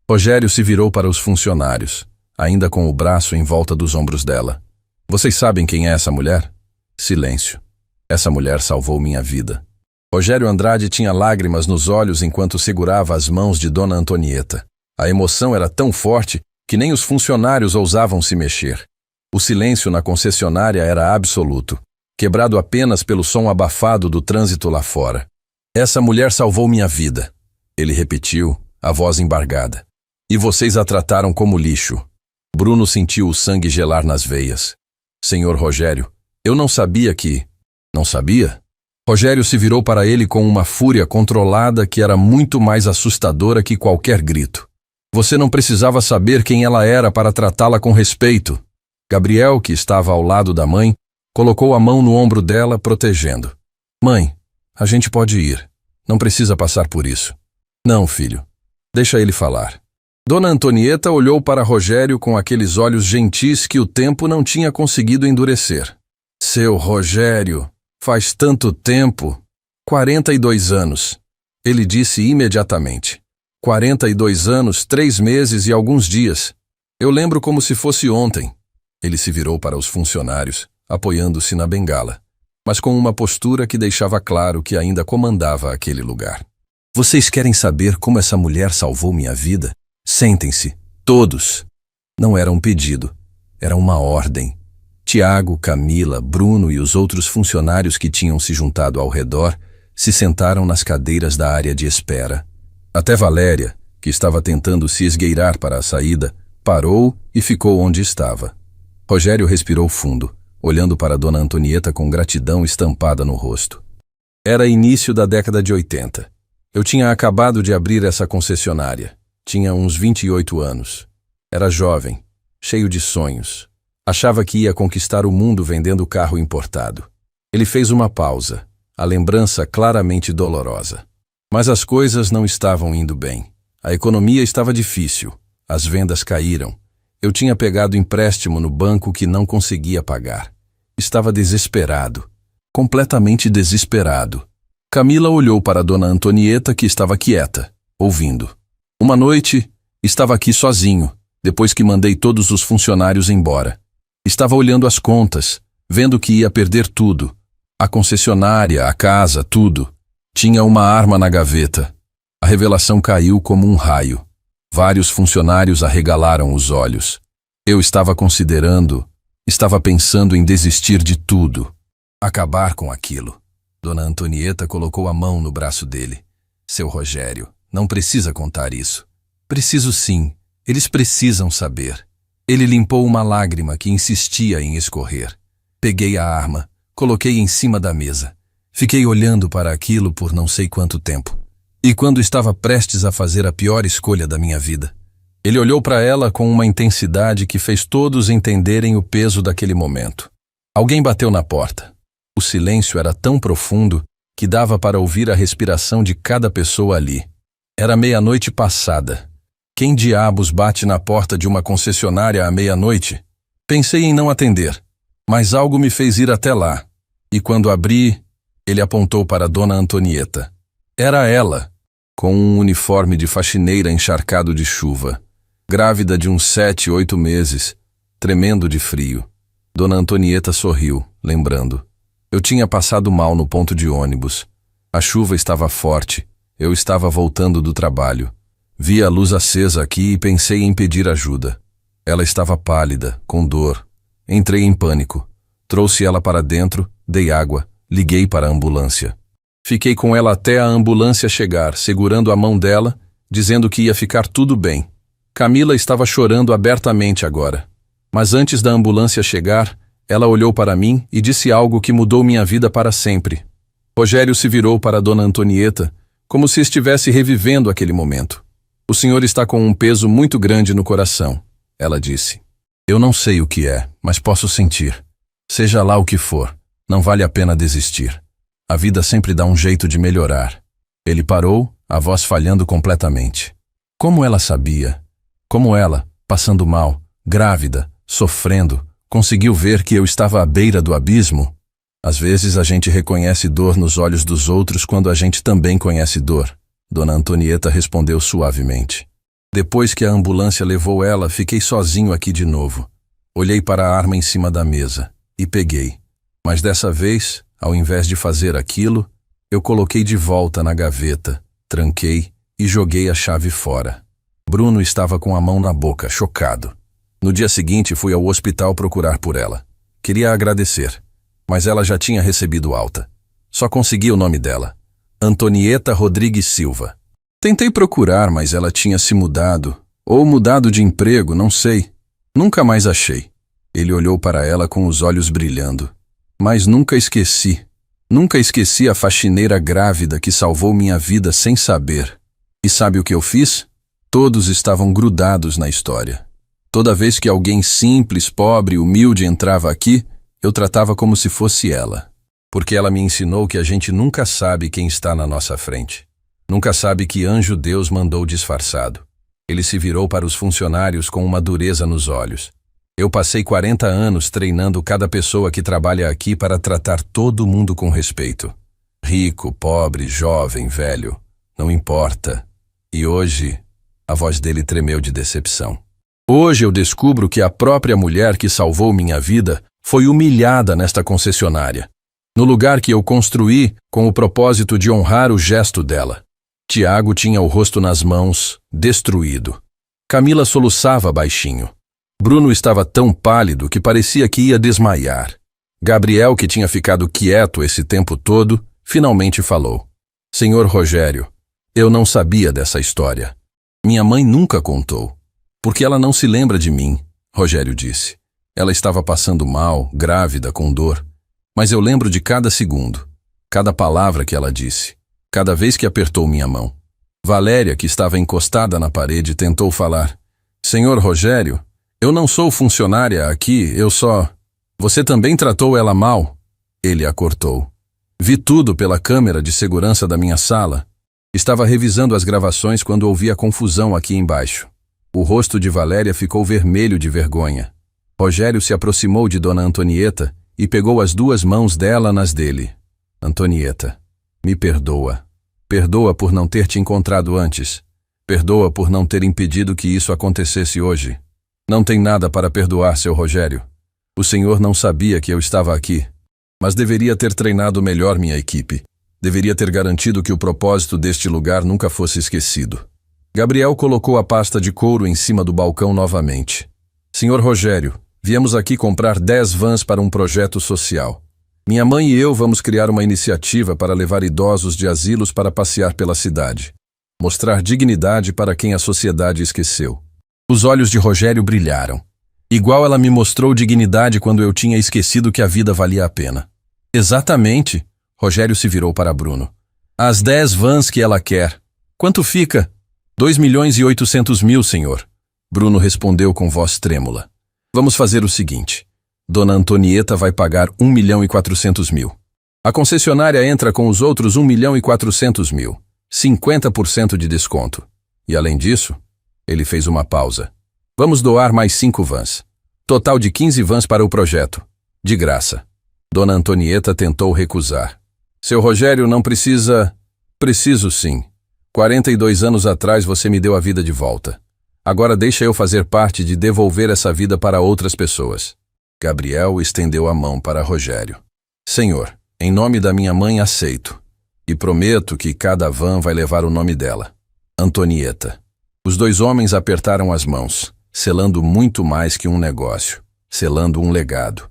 Speaker 1: Rogério se virou para os funcionários, ainda com o braço em volta dos ombros dela. Vocês sabem quem é essa mulher? Silêncio. Essa mulher salvou minha vida. Rogério Andrade tinha lágrimas nos olhos enquanto segurava as mãos de Dona Antonieta. A emoção era tão forte que nem os funcionários ousavam se mexer. O silêncio na concessionária era absoluto, quebrado apenas pelo som abafado do trânsito lá fora. Essa mulher salvou minha vida. Ele repetiu, a voz embargada. E vocês a trataram como lixo. Bruno sentiu o sangue gelar nas veias. Senhor Rogério, eu não sabia que... Não sabia? Rogério se virou para ele com uma fúria controlada que era muito mais assustadora que qualquer grito. Você não precisava saber quem ela era para tratá-la com respeito. Gabriel, que estava ao lado da mãe, colocou a mão no ombro dela, protegendo. Mãe, a gente pode ir. Não precisa passar por isso. Não, filho. Deixa ele falar. Dona Antonieta olhou para Rogério com aqueles olhos gentis que o tempo não tinha conseguido endurecer. Seu Rogério, faz tanto tempo. 42 anos. Ele disse imediatamente. 42 anos, 3 meses e alguns dias. Eu lembro como se fosse ontem. Ele se virou para os funcionários, apoiando-se na bengala, mas com uma postura que deixava claro que ainda comandava aquele lugar. Vocês querem saber como essa mulher salvou minha vida? Sentem-se, todos. Não era um pedido, era uma ordem. Tiago, Camila, Bruno e os outros funcionários que tinham se juntado ao redor se sentaram nas cadeiras da área de espera. Até Valéria, que estava tentando se esgueirar para a saída, parou e ficou onde estava. Rogério respirou fundo, olhando para Dona Antonieta com gratidão estampada no rosto. Era início da década de 80. Eu tinha acabado de abrir essa concessionária. Tinha uns 28 anos. Era jovem, cheio de sonhos. Achava que ia conquistar o mundo vendendo carro importado. Ele fez uma pausa, a lembrança claramente dolorosa. Mas as coisas não estavam indo bem. A economia estava difícil. As vendas caíram. Eu tinha pegado empréstimo no banco que não conseguia pagar. Estava desesperado. Completamente desesperado. Camila olhou para Dona Antonieta, que estava quieta, ouvindo. Uma noite, estava aqui sozinho, depois que mandei todos os funcionários embora. Estava olhando as contas, vendo que ia perder tudo. A concessionária, a casa, tudo. Tinha uma arma na gaveta. A revelação caiu como um raio. Vários funcionários arregalaram os olhos. Eu estava pensando em desistir de tudo. Acabar com aquilo. Dona Antonieta colocou a mão no braço dele. Seu Rogério, não precisa contar isso. Preciso sim, eles precisam saber. Ele limpou uma lágrima que insistia em escorrer. Peguei a arma, coloquei em cima da mesa. Fiquei olhando para aquilo por não sei quanto tempo. E quando estava prestes a fazer a pior escolha da minha vida, ele olhou para ela com uma intensidade que fez todos entenderem o peso daquele momento. Alguém bateu na porta. O silêncio era tão profundo que dava para ouvir a respiração de cada pessoa ali. Era meia-noite passada. Quem diabos bate na porta de uma concessionária à meia-noite? Pensei em não atender, mas algo me fez ir até lá. E quando abri, ele apontou para Dona Antonieta. Era ela, com um uniforme de faxineira encharcado de chuva, grávida de uns 7, 8 meses, tremendo de frio. Dona Antonieta sorriu, lembrando. Eu tinha passado mal no ponto de ônibus. A chuva estava forte. Eu estava voltando do trabalho. Vi a luz acesa aqui e pensei em pedir ajuda. Ela estava pálida, com dor. Entrei em pânico. Trouxe ela para dentro, dei água, liguei para a ambulância. Fiquei com ela até a ambulância chegar, segurando a mão dela, dizendo que ia ficar tudo bem. Camila estava chorando abertamente agora. Mas antes da ambulância chegar, ela olhou para mim e disse algo que mudou minha vida para sempre. Rogério se virou para Dona Antonieta, como se estivesse revivendo aquele momento. O senhor está com um peso muito grande no coração, ela disse. Eu não sei o que é, mas posso sentir. Seja lá o que for, não vale a pena desistir. A vida sempre dá um jeito de melhorar. Ele parou, a voz falhando completamente. Como ela sabia? Como ela, passando mal, grávida, sofrendo, conseguiu ver que eu estava à beira do abismo? Às vezes a gente reconhece dor nos olhos dos outros quando a gente também conhece dor. Dona Antonieta respondeu suavemente. Depois que a ambulância levou ela, fiquei sozinho aqui de novo. Olhei para a arma em cima da mesa e peguei. Mas dessa vez, ao invés de fazer aquilo, eu coloquei de volta na gaveta, tranquei e joguei a chave fora. Bruno estava com a mão na boca, chocado. No dia seguinte fui ao hospital procurar por ela. Queria agradecer, mas ela já tinha recebido alta. Só consegui o nome dela. Antonieta Rodrigues Silva. Tentei procurar, mas ela tinha se mudado. Ou mudado de emprego, não sei. Nunca mais achei. Ele olhou para ela com os olhos brilhando. Mas nunca esqueci. Nunca esqueci a faxineira grávida que salvou minha vida sem saber. E sabe o que eu fiz? Todos estavam grudados na história. Toda vez que alguém simples, pobre, humilde entrava aqui, eu tratava como se fosse ela. Porque ela me ensinou que a gente nunca sabe quem está na nossa frente. Nunca sabe que anjo Deus mandou disfarçado. Ele se virou para os funcionários com uma dureza nos olhos. Eu passei 40 anos treinando cada pessoa que trabalha aqui para tratar todo mundo com respeito. Rico, pobre, jovem, velho, não importa. E hoje, a voz dele tremeu de decepção. Hoje eu descubro que a própria mulher que salvou minha vida foi humilhada nesta concessionária, no lugar que eu construí com o propósito de honrar o gesto dela. Tiago tinha o rosto nas mãos, destruído. Camila soluçava baixinho. Bruno estava tão pálido que parecia que ia desmaiar. Gabriel, que tinha ficado quieto esse tempo todo, finalmente falou. Senhor Rogério, eu não sabia dessa história. Minha mãe nunca contou. Porque ela não se lembra de mim, Rogério disse. Ela estava passando mal, grávida, com dor. Mas eu lembro de cada segundo, cada palavra que ela disse, cada vez que apertou minha mão. Valéria, que estava encostada na parede, tentou falar. Senhor Rogério, eu não sou funcionária aqui, eu só... Você também tratou ela mal? Ele a cortou. Vi tudo pela câmera de segurança da minha sala. Estava revisando as gravações quando ouvi a confusão aqui embaixo. O rosto de Valéria ficou vermelho de vergonha. Rogério se aproximou de Dona Antonieta e pegou as duas mãos dela nas dele. Antonieta, Me perdoa. Perdoa por não ter te encontrado antes. Perdoa por não ter impedido que isso acontecesse hoje. Não tem nada para perdoar, seu Rogério. O senhor não sabia que eu estava aqui. Mas deveria ter treinado melhor minha equipe. Deveria ter garantido que o propósito deste lugar nunca fosse esquecido. Gabriel colocou a pasta de couro em cima do balcão novamente. Senhor Rogério, viemos aqui comprar 10 vans para um projeto social. Minha mãe e eu vamos criar uma iniciativa para levar idosos de asilos para passear pela cidade. Mostrar dignidade para quem a sociedade esqueceu. Os olhos de Rogério brilharam. Igual ela me mostrou dignidade quando eu tinha esquecido que a vida valia a pena. Exatamente. Rogério se virou para Bruno. As 10 vans que ela quer. Quanto fica? 2.800.000, senhor. Bruno respondeu com voz trêmula. Vamos fazer o seguinte. Dona Antonieta vai pagar 1.400.000. A concessionária entra com os outros 1.400.000. 50% de desconto. E além disso, ele fez uma pausa. Vamos doar mais 5 vans. Total de 15 vans para o projeto. De graça. Dona Antonieta tentou recusar. Seu Rogério não precisa... Preciso sim. 42 anos atrás você me deu a vida de volta. Agora deixa eu fazer parte de devolver essa vida para outras pessoas. Gabriel estendeu a mão para Rogério. Senhor, em nome da minha mãe aceito. E prometo que cada van vai levar o nome dela. Antonieta. Os 2 homens apertaram as mãos, selando muito mais que um negócio, selando um legado.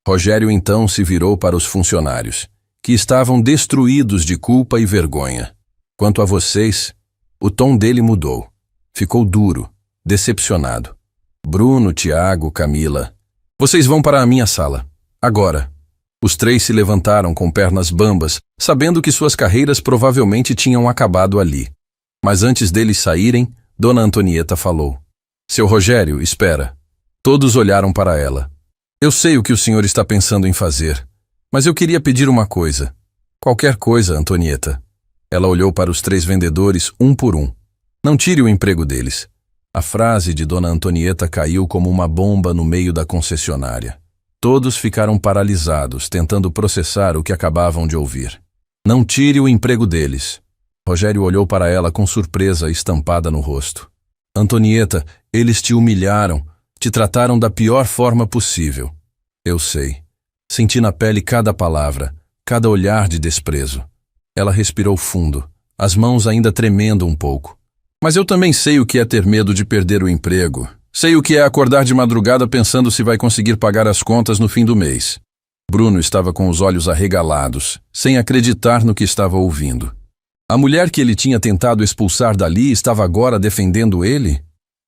Speaker 1: Rogério então se virou para os funcionários, que estavam destruídos de culpa e vergonha. Quanto a vocês, o tom dele mudou. Ficou duro, decepcionado. Bruno, Tiago, Camila. Vocês vão para a minha sala. Agora. Os 3 se levantaram com pernas bambas, sabendo que suas carreiras provavelmente tinham acabado ali. Mas antes deles saírem, Dona Antonieta falou. Seu Rogério, espera. Todos olharam para ela. Eu sei o que o senhor está pensando em fazer, mas eu queria pedir uma coisa. Qualquer coisa, Antonieta. Ela olhou para os 3 vendedores, um por um. Não tire o emprego deles. A frase de Dona Antonieta caiu como uma bomba no meio da concessionária. Todos ficaram paralisados, tentando processar o que acabavam de ouvir. Não tire o emprego deles. Rogério olhou para ela com surpresa estampada no rosto. Antonieta, eles te humilharam, te trataram da pior forma possível. Eu sei. Senti na pele cada palavra, cada olhar de desprezo. Ela respirou fundo, as mãos ainda tremendo um pouco. Mas eu também sei o que é ter medo de perder o emprego. Sei o que é acordar de madrugada pensando se vai conseguir pagar as contas no fim do mês. Bruno estava com os olhos arregalados, sem acreditar no que estava ouvindo. A mulher que ele tinha tentado expulsar dali estava agora defendendo ele?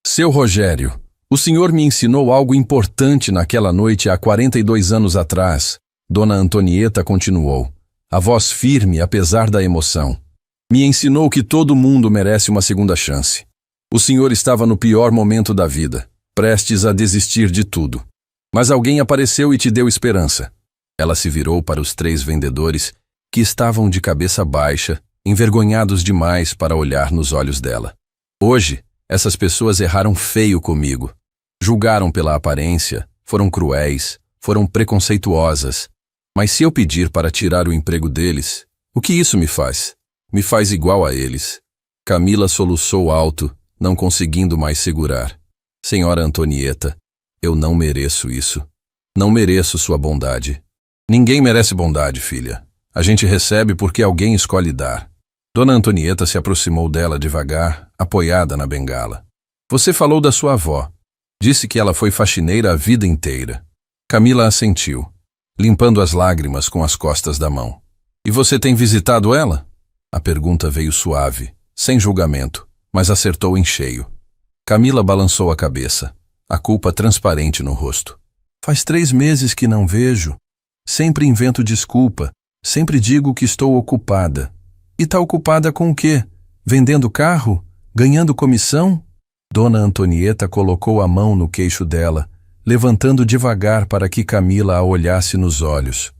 Speaker 1: Seu Rogério, o senhor me ensinou algo importante naquela noite há 42 anos atrás. Dona Antonieta continuou, a voz firme apesar da emoção. Me ensinou que todo mundo merece uma segunda chance. O senhor estava no pior momento da vida, prestes a desistir de tudo. Mas alguém apareceu e te deu esperança. Ela se virou para os 3 vendedores, que estavam de cabeça baixa, envergonhados demais para olhar nos olhos dela. Hoje, essas pessoas erraram feio comigo. Julgaram pela aparência, foram cruéis, foram preconceituosas. Mas se eu pedir para tirar o emprego deles, o que isso me faz? Me faz igual a eles. Camila soluçou alto, não conseguindo mais segurar. Senhora Antonieta, eu não mereço isso. Não mereço sua bondade. Ninguém merece bondade, filha. A gente recebe porque alguém escolhe dar. Dona Antonieta se aproximou dela devagar, apoiada na bengala. Você falou da sua avó. Disse que ela foi faxineira a vida inteira. Camila assentiu, limpando as lágrimas com as costas da mão. E você tem visitado ela? A pergunta veio suave, sem julgamento, mas acertou em cheio. Camila balançou a cabeça, a culpa transparente no rosto. Faz 3 meses que não vejo. Sempre invento desculpa, sempre digo que estou ocupada. E tá ocupada com o quê? Vendendo carro? Ganhando comissão? Dona Antonieta colocou a mão no queixo dela, levantando devagar para que Camila a olhasse nos olhos.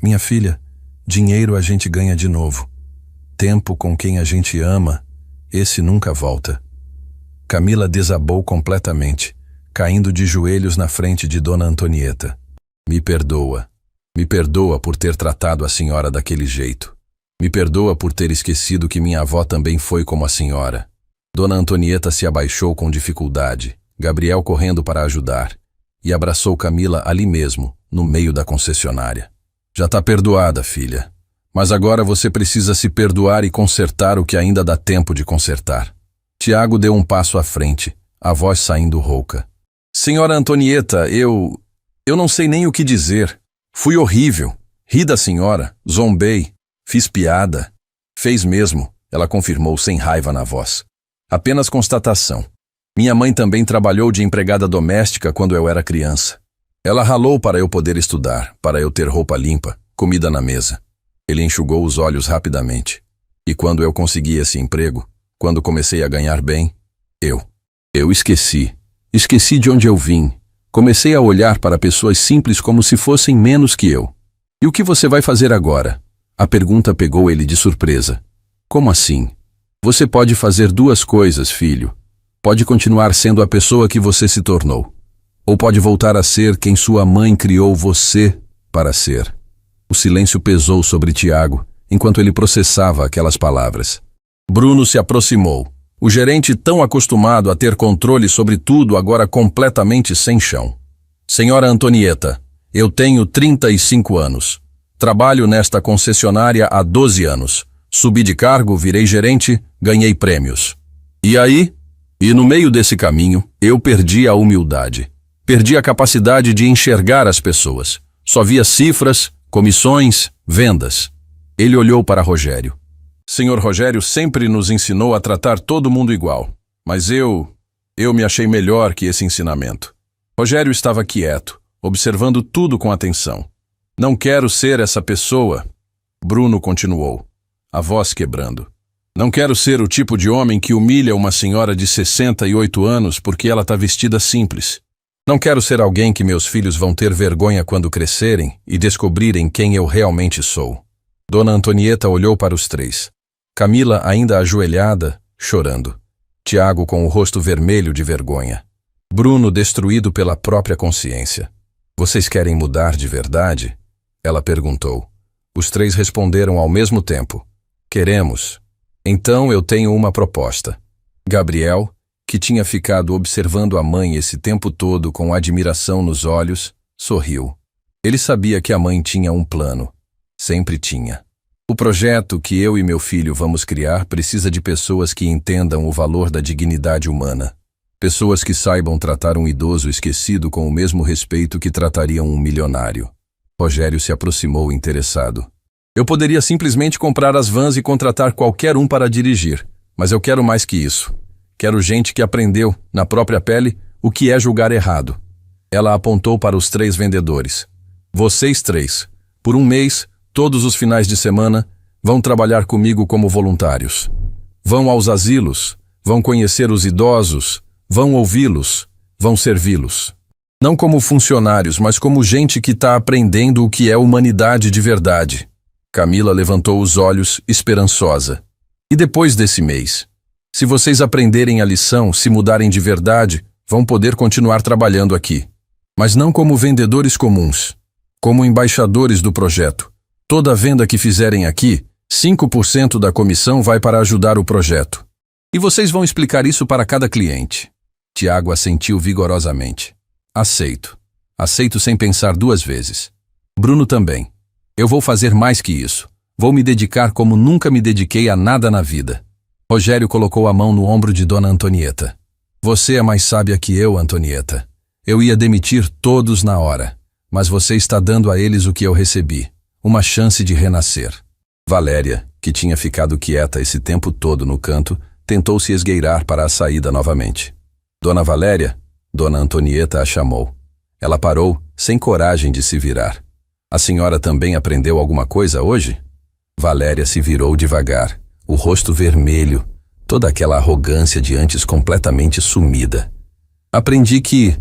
Speaker 1: Minha filha, dinheiro a gente ganha de novo. Tempo com quem a gente ama, esse nunca volta. Camila desabou completamente, caindo de joelhos na frente de Dona Antonieta. Me perdoa por ter tratado a senhora daquele jeito. Me perdoa por ter esquecido que minha avó também foi como a senhora. Dona Antonieta se abaixou com dificuldade, Gabriel correndo para ajudar, e abraçou Camila ali mesmo, no meio da concessionária. Já tá perdoada, filha. Mas agora você precisa se perdoar e consertar o que ainda dá tempo de consertar. Tiago deu um passo à frente, a voz saindo rouca. Senhora Antonieta, eu não sei nem o que dizer. Fui horrível. Ri da senhora, zombei, fiz piada. Fez mesmo, ela confirmou sem raiva na voz. Apenas constatação. Minha mãe também trabalhou de empregada doméstica quando eu era criança. Ela ralou para eu poder estudar, para eu ter roupa limpa, comida na mesa. Ele enxugou os olhos rapidamente. E quando eu consegui esse emprego, quando comecei a ganhar bem, eu esqueci. Esqueci de onde eu vim. Comecei a olhar para pessoas simples como se fossem menos que eu. E o que você vai fazer agora? A pergunta pegou ele de surpresa. Como assim? Você pode fazer duas coisas, filho. Pode continuar sendo a pessoa que você se tornou. Ou pode voltar a ser quem sua mãe criou você para ser. O silêncio pesou sobre Tiago, enquanto ele processava aquelas palavras. Bruno se aproximou. O gerente, tão acostumado a ter controle sobre tudo, agora completamente sem chão. Senhora Antonieta, eu tenho 35 anos. Trabalho nesta concessionária há 12 anos. Subi de cargo, virei gerente, ganhei prêmios. E aí? E no meio desse caminho, eu perdi a humildade. Perdi a capacidade de enxergar as pessoas. Só via cifras, comissões, vendas. Ele olhou para Rogério. Senhor Rogério sempre nos ensinou a tratar todo mundo igual. Mas eu me achei melhor que esse ensinamento. Rogério estava quieto, observando tudo com atenção. Não quero ser essa pessoa, Bruno continuou, a voz quebrando. Não quero ser o tipo de homem que humilha uma senhora de 68 anos porque ela está vestida simples. Não quero ser alguém que meus filhos vão ter vergonha quando crescerem e descobrirem quem eu realmente sou. Dona Antonieta olhou para os três. Camila ainda ajoelhada, chorando. Tiago com o rosto vermelho de vergonha. Bruno destruído pela própria consciência. Vocês querem mudar de verdade? Ela perguntou. Os três responderam ao mesmo tempo. Queremos. Então eu tenho uma proposta. Gabriel, que tinha ficado observando a mãe esse tempo todo com admiração nos olhos, sorriu. Ele sabia que a mãe tinha um plano. Sempre tinha. O projeto que eu e meu filho vamos criar precisa de pessoas que entendam o valor da dignidade humana. Pessoas que saibam tratar um idoso esquecido com o mesmo respeito que tratariam um milionário. Rogério se aproximou interessado. Eu poderia simplesmente comprar as vans e contratar qualquer um para dirigir, mas eu quero mais que isso. Quero gente que aprendeu, na própria pele, o que é julgar errado. Ela apontou para os três vendedores. Vocês três, por um mês, todos os finais de semana, vão trabalhar comigo como voluntários. Vão aos asilos, vão conhecer os idosos, vão ouvi-los, vão servi-los. Não como funcionários, mas como gente que está aprendendo o que é humanidade de verdade. Camila levantou os olhos, esperançosa. E depois desse mês? Se vocês aprenderem a lição, se mudarem de verdade, vão poder continuar trabalhando aqui. Mas não como vendedores comuns, como embaixadores do projeto. Toda venda que fizerem aqui, 5% da comissão vai para ajudar o projeto. E vocês vão explicar isso para cada cliente. Tiago assentiu vigorosamente. Aceito. Aceito sem pensar duas vezes. Bruno também. Eu vou fazer mais que isso. Vou me dedicar como nunca me dediquei a nada na vida. Rogério colocou a mão no ombro de Dona Antonieta. Você é mais sábia que eu, Antonieta. Eu ia demitir todos na hora, mas você está dando a eles o que eu recebi. Uma chance de renascer. Valéria, que tinha ficado quieta esse tempo todo no canto, tentou se esgueirar para a saída novamente. Dona Valéria, Dona Antonieta a chamou. Ela parou, sem coragem de se virar. A senhora também aprendeu alguma coisa hoje? Valéria se virou devagar, o rosto vermelho, toda aquela arrogância de antes completamente sumida. Aprendi que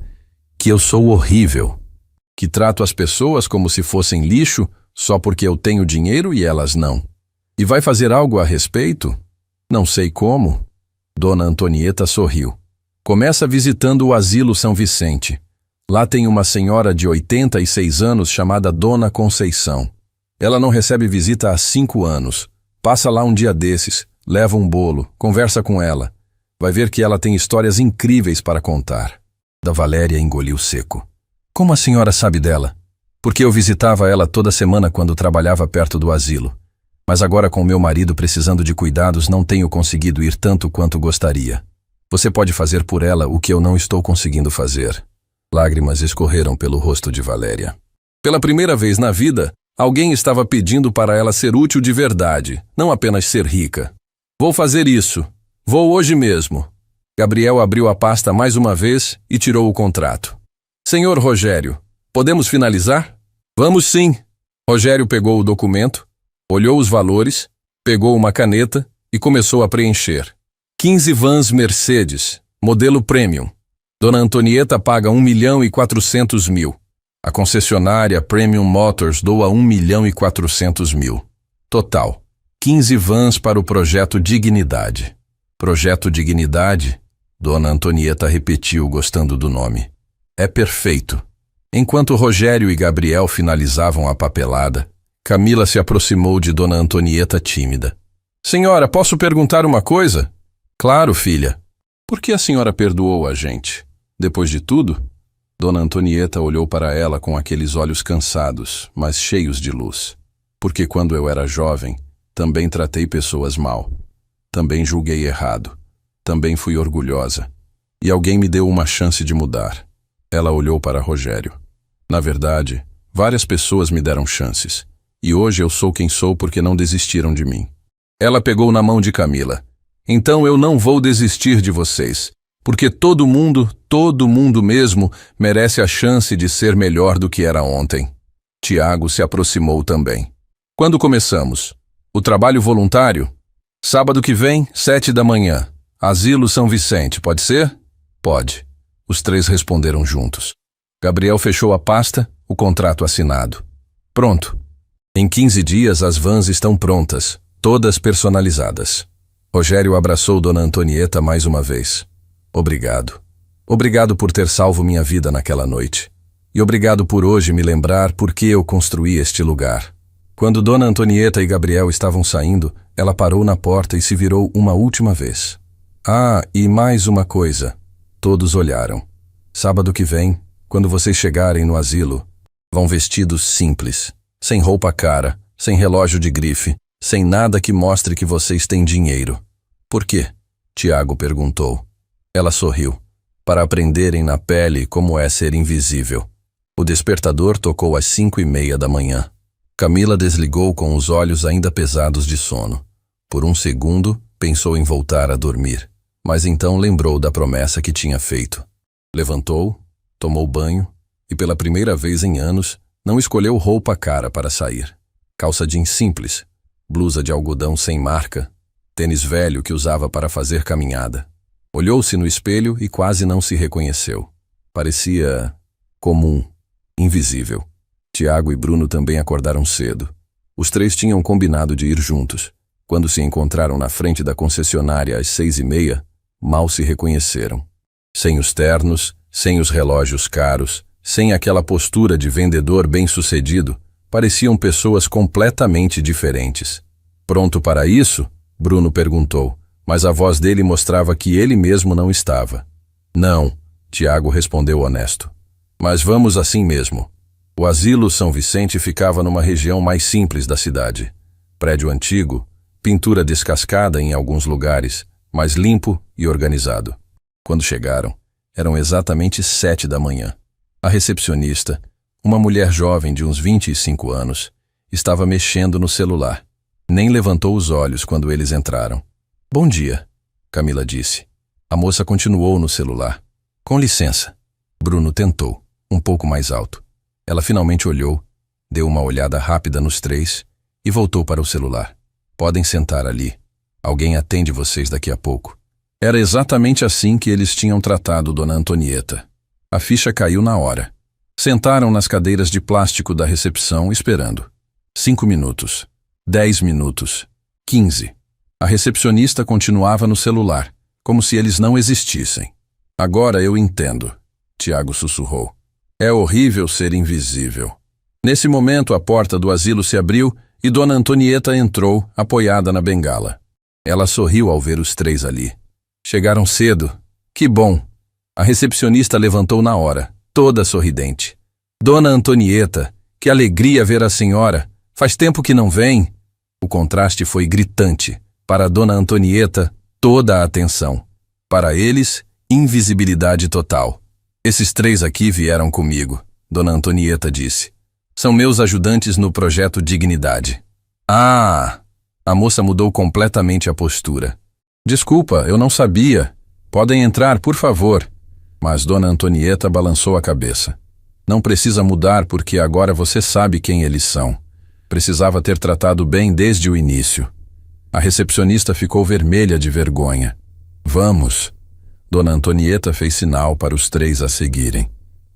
Speaker 1: eu sou horrível, que trato as pessoas como se fossem lixo só porque eu tenho dinheiro e elas não. E vai fazer algo a respeito? Não sei como. Dona Antonieta sorriu. Começa visitando o Asilo São Vicente. Lá tem uma senhora de 86 anos chamada Dona Conceição. Ela não recebe visita há 5 anos, Passa lá um dia desses, leva um bolo, conversa com ela. Vai ver que ela tem histórias incríveis para contar. Da Valéria engoliu seco. Como a senhora sabe dela? Porque eu visitava ela toda semana quando trabalhava perto do asilo. Mas agora com meu marido precisando de cuidados não tenho conseguido ir tanto quanto gostaria. Você pode fazer por ela o que eu não estou conseguindo fazer. Lágrimas escorreram pelo rosto de Valéria. Pela primeira vez na vida, alguém estava pedindo para ela ser útil de verdade, não apenas ser rica. Vou fazer isso. Vou hoje mesmo. Gabriel abriu a pasta mais uma vez e tirou o contrato. Senhor Rogério, podemos finalizar? Vamos sim. Rogério pegou o documento, olhou os valores, pegou uma caneta e começou a preencher. 15 vans Mercedes, modelo Premium. Dona Antonieta paga 1.400.000. A concessionária Premium Motors doa 1.400.000. Total, 15 vans para o Projeto Dignidade. Projeto Dignidade? Dona Antonieta repetiu, gostando do nome. É perfeito. Enquanto Rogério e Gabriel finalizavam a papelada, Camila se aproximou de Dona Antonieta tímida. Senhora, posso perguntar uma coisa? Claro, filha. Por que a senhora perdoou a gente? Depois de tudo? Dona Antonieta olhou para ela com aqueles olhos cansados, mas cheios de luz. Porque quando eu era jovem, também tratei pessoas mal. Também julguei errado. Também fui orgulhosa. E alguém me deu uma chance de mudar. Ela olhou para Rogério. Na verdade, várias pessoas me deram chances. E hoje eu sou quem sou porque não desistiram de mim. Ela pegou na mão de Camila. Então eu não vou desistir de vocês. Porque todo mundo mesmo, merece a chance de ser melhor do que era ontem. Tiago se aproximou também. Quando começamos? O trabalho voluntário? Sábado que vem, 7 da manhã. Asilo São Vicente, pode ser? Pode. Os três responderam juntos. Gabriel fechou a pasta, o contrato assinado. Pronto. Em 15 dias as vans estão prontas, todas personalizadas. Rogério abraçou Dona Antonieta mais uma vez. Obrigado. Obrigado por ter salvo minha vida naquela noite. E obrigado por hoje me lembrar por que eu construí este lugar. Quando Dona Antonieta e Gabriel estavam saindo, ela parou na porta e se virou uma última vez. Ah, e mais uma coisa. Todos olharam. Sábado que vem, quando vocês chegarem no asilo, vão vestidos simples, sem roupa cara, sem relógio de grife, sem nada que mostre que vocês têm dinheiro. Por quê? Tiago perguntou. Ela sorriu. Para aprenderem na pele como é ser invisível. O despertador tocou às 5:30 da manhã. Camila desligou com os olhos ainda pesados de sono. Por um segundo, pensou em voltar a dormir, mas então lembrou da promessa que tinha feito. Levantou, tomou banho e pela primeira vez em anos, não escolheu roupa cara para sair. Calça jeans simples, blusa de algodão sem marca, tênis velho que usava para fazer caminhada. Olhou-se no espelho e quase não se reconheceu. Parecia comum, invisível. Tiago e Bruno também acordaram cedo. Os três tinham combinado de ir juntos. Quando se encontraram na frente da concessionária às 6:30, mal se reconheceram. Sem os ternos, sem os relógios caros, sem aquela postura de vendedor bem-sucedido, pareciam pessoas completamente diferentes. Pronto para isso? Bruno perguntou, mas a voz dele mostrava que ele mesmo não estava. Não, Tiago respondeu honesto. Mas vamos assim mesmo. O asilo São Vicente ficava numa região mais simples da cidade. Prédio antigo, pintura descascada em alguns lugares, mas limpo e organizado. Quando chegaram, eram exatamente 7 da manhã. A recepcionista, uma mulher jovem de uns 25 anos, estava mexendo no celular. Nem levantou os olhos quando eles entraram. Bom dia, Camila disse. A moça continuou no celular. Com licença. Bruno tentou, um pouco mais alto. Ela finalmente olhou, deu uma olhada rápida nos três e voltou para o celular. Podem sentar ali. Alguém atende vocês daqui a pouco. Era exatamente assim que eles tinham tratado Dona Antonieta. A ficha caiu na hora. Sentaram nas cadeiras de plástico da recepção esperando. 5 minutos. 10 minutos. 15. A recepcionista continuava no celular, como se eles não existissem. Agora eu entendo, Tiago sussurrou. É horrível ser invisível. Nesse momento a porta do asilo se abriu e Dona Antonieta entrou, apoiada na bengala. Ela sorriu ao ver os três ali. Chegaram cedo. Que bom! A recepcionista levantou na hora, toda sorridente. Dona Antonieta, que alegria ver a senhora! Faz tempo que não vem? O contraste foi gritante. Para Dona Antonieta, toda a atenção. Para eles, invisibilidade total. Esses três aqui vieram comigo, Dona Antonieta disse. São meus ajudantes no projeto Dignidade. Ah! A moça mudou completamente a postura. Desculpa, eu não sabia. Podem entrar, por favor. Mas Dona Antonieta balançou a cabeça. Não precisa mudar porque agora você sabe quem eles são. Precisava ter tratado bem desde o início. A recepcionista ficou vermelha de vergonha. Vamos. Dona Antonieta fez sinal para os três a seguirem.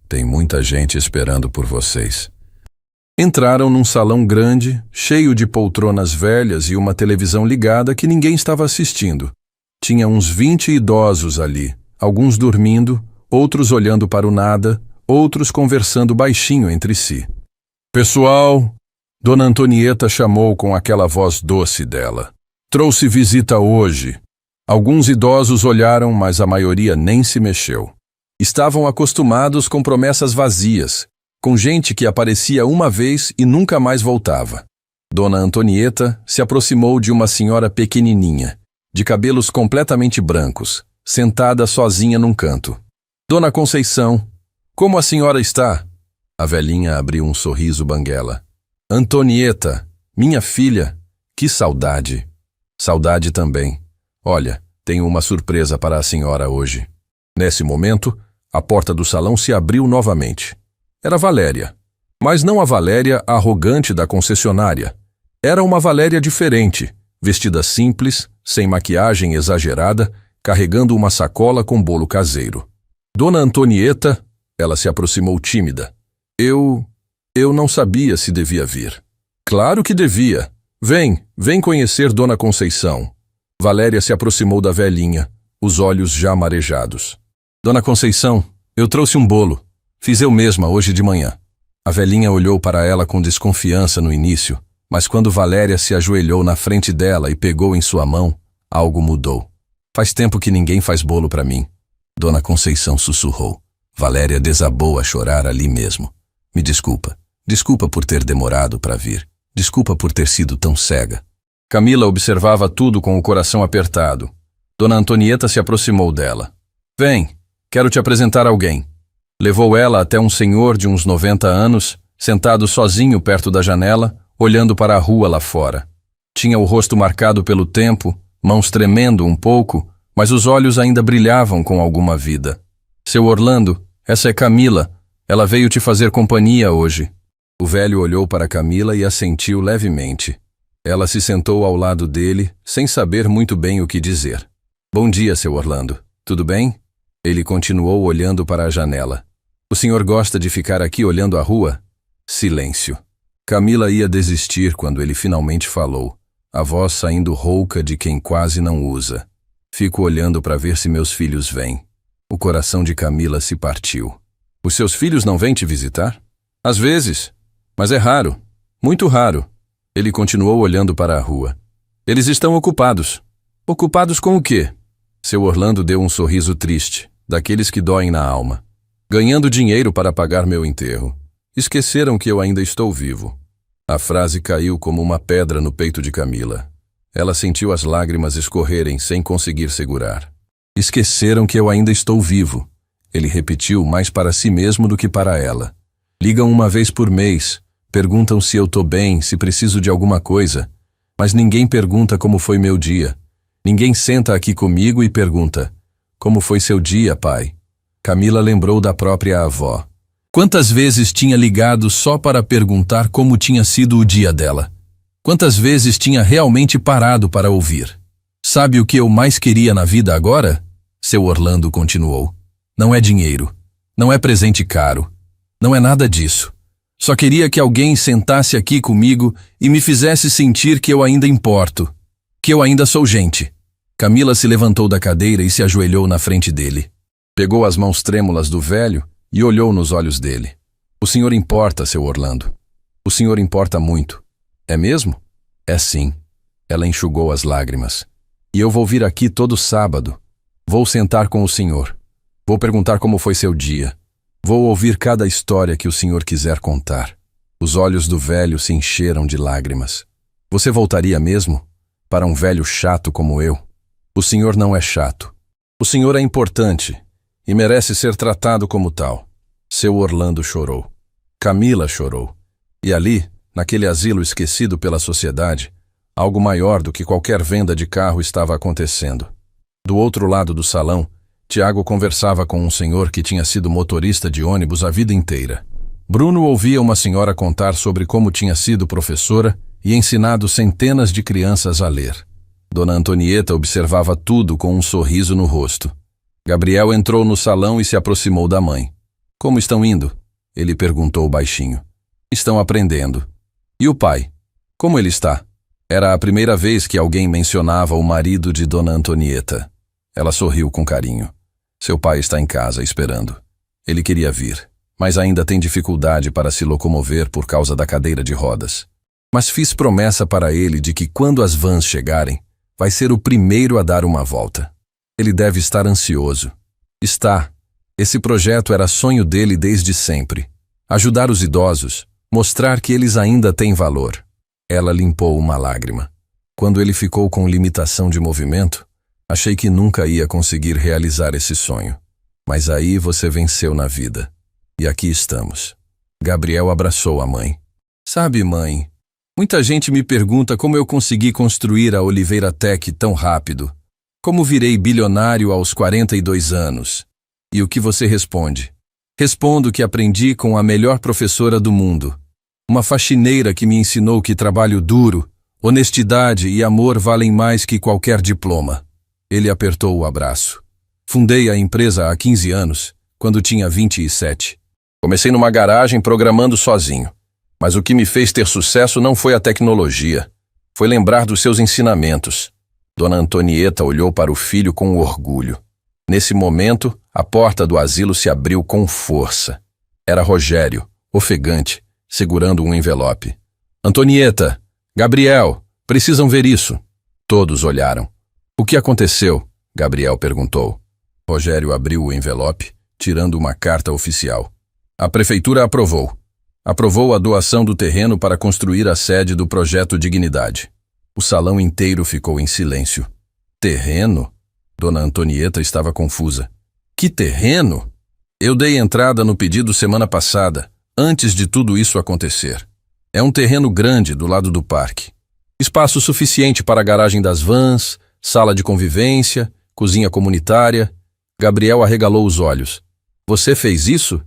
Speaker 1: Tem muita gente esperando por vocês. Entraram num salão grande, cheio de poltronas velhas e uma televisão ligada que ninguém estava assistindo. Tinha uns 20 idosos ali, alguns dormindo, outros olhando para o nada, outros conversando baixinho entre si. Pessoal, Dona Antonieta chamou com aquela voz doce dela. Trouxe visita hoje. Alguns idosos olharam, mas a maioria nem se mexeu. Estavam acostumados com promessas vazias, com gente que aparecia uma vez e nunca mais voltava. Dona Antonieta se aproximou de uma senhora pequenininha, de cabelos completamente brancos, sentada sozinha num canto. Dona Conceição, como a senhora está? A velhinha abriu um sorriso banguela. Antonieta, minha filha, que saudade. Saudade também. Olha, tenho uma surpresa para a senhora hoje. Nesse momento, a porta do salão se abriu novamente. Era Valéria, mas não a Valéria arrogante da concessionária. Era uma Valéria diferente, vestida simples, sem maquiagem exagerada, carregando uma sacola com bolo caseiro. Dona Antonieta, ela se aproximou tímida. Eu não sabia se devia vir. Claro que devia. Vem conhecer Dona Conceição. Valéria se aproximou da velhinha, os olhos já marejados. Dona Conceição, eu trouxe um bolo. Fiz eu mesma hoje de manhã. A velhinha olhou para ela com desconfiança no início, mas quando Valéria se ajoelhou na frente dela e pegou em sua mão, algo mudou. Faz tempo que ninguém faz bolo para mim. Dona Conceição sussurrou. Valéria desabou a chorar ali mesmo. Me desculpa. Desculpa por ter demorado para vir. Desculpa por ter sido tão cega. Camila observava tudo com o coração apertado. Dona Antonieta se aproximou dela. Vem, quero te apresentar alguém. Levou ela até um senhor de uns 90 anos, sentado sozinho perto da janela, olhando para a rua lá fora. Tinha o rosto marcado pelo tempo, mãos tremendo um pouco, mas os olhos ainda brilhavam com alguma vida. Seu Orlando, essa é Camila. Ela veio te fazer companhia hoje. O velho olhou para Camila e assentiu levemente. Ela se sentou ao lado dele, sem saber muito bem o que dizer. Bom dia, seu Orlando. Tudo bem? Ele continuou olhando para a janela. O senhor gosta de ficar aqui olhando a rua? Silêncio. Camila ia desistir quando ele finalmente falou, a voz saindo rouca de quem quase não usa. Fico olhando para ver se meus filhos vêm. O coração de Camila se partiu. Os seus filhos não vêm te visitar? Às vezes, mas é raro, muito raro. Ele continuou olhando para a rua. Eles estão ocupados. Ocupados com o quê? Seu Orlando deu um sorriso triste, daqueles que doem na alma. Ganhando dinheiro para pagar meu enterro. Esqueceram que eu ainda estou vivo. A frase caiu como uma pedra no peito de Camila. Ela sentiu as lágrimas escorrerem sem conseguir segurar. Esqueceram que eu ainda estou vivo. Ele repetiu mais para si mesmo do que para ela. Ligam uma vez por mês, perguntam se eu tô bem, se preciso de alguma coisa. Mas ninguém pergunta como foi meu dia. Ninguém senta aqui comigo e pergunta, como foi seu dia, pai? Camila lembrou da própria avó. Quantas vezes tinha ligado só para perguntar como tinha sido o dia dela? Quantas vezes tinha realmente parado para ouvir? Sabe o que eu mais queria na vida agora? Seu Orlando continuou. Não é dinheiro. Não é presente caro. Não é nada disso. Só queria que alguém sentasse aqui comigo e me fizesse sentir que eu ainda importo. Que eu ainda sou gente. Camila se levantou da cadeira e se ajoelhou na frente dele. Pegou as mãos trêmulas do velho e olhou nos olhos dele. O senhor importa, seu Orlando. O senhor importa muito. É mesmo? É sim. Ela enxugou as lágrimas. E eu vou vir aqui todo sábado. Vou sentar com o senhor. Vou perguntar como foi seu dia. Vou ouvir cada história que o senhor quiser contar. Os olhos do velho se encheram de lágrimas. Você voltaria mesmo? Para um velho chato como eu? O senhor não é chato. O senhor é importante e merece ser tratado como tal. Seu Orlando chorou. Camila chorou. E ali, naquele asilo esquecido pela sociedade, algo maior do que qualquer venda de carro estava acontecendo. Do outro lado do salão, Tiago conversava com um senhor que tinha sido motorista de ônibus a vida inteira. Bruno ouvia uma senhora contar sobre como tinha sido professora e ensinado centenas de crianças a ler. Dona Antonieta observava tudo com um sorriso no rosto. Gabriel entrou no salão e se aproximou da mãe. Como estão indo? Ele perguntou baixinho. Estão aprendendo. E o pai? Como ele está? Era a primeira vez que alguém mencionava o marido de Dona Antonieta. Ela sorriu com carinho. Seu pai está em casa esperando. Ele queria vir, mas ainda tem dificuldade para se locomover por causa da cadeira de rodas. Mas fiz promessa para ele de que quando as vans chegarem, vai ser o primeiro a dar uma volta. Ele deve estar ansioso. Está. Esse projeto era sonho dele desde sempre. Ajudar os idosos, mostrar que eles ainda têm valor. Ela limpou uma lágrima. Quando ele ficou com limitação de movimento, achei que nunca ia conseguir realizar esse sonho. Mas aí você venceu na vida. E aqui estamos. Gabriel abraçou a mãe. Sabe, mãe, muita gente me pergunta como eu consegui construir a Oliveira Tech tão rápido. Como virei bilionário aos 42 anos. E o que você responde? Respondo que aprendi com a melhor professora do mundo. Uma faxineira que me ensinou que trabalho duro, honestidade e amor valem mais que qualquer diploma. Ele apertou o abraço. Fundei a empresa há 15 anos, quando tinha 27. Comecei numa garagem programando sozinho. Mas o que me fez ter sucesso não foi a tecnologia. Foi lembrar dos seus ensinamentos. Dona Antonieta olhou para o filho com orgulho. Nesse momento, a porta do asilo se abriu com força. Era Rogério, ofegante, segurando um envelope. Antonieta, Gabriel, precisam ver isso. Todos olharam. O que aconteceu? Gabriel perguntou. Rogério abriu o envelope, tirando uma carta oficial. A prefeitura aprovou. Aprovou a doação do terreno para construir a sede do Projeto Dignidade. O salão inteiro ficou em silêncio. Terreno? Dona Antonieta estava confusa. Que terreno? Eu dei entrada no pedido semana passada, antes de tudo isso acontecer. É um terreno grande do lado do parque. Espaço suficiente para a garagem das vans, sala de convivência, cozinha comunitária. Gabriel arregalou os olhos. Você fez isso?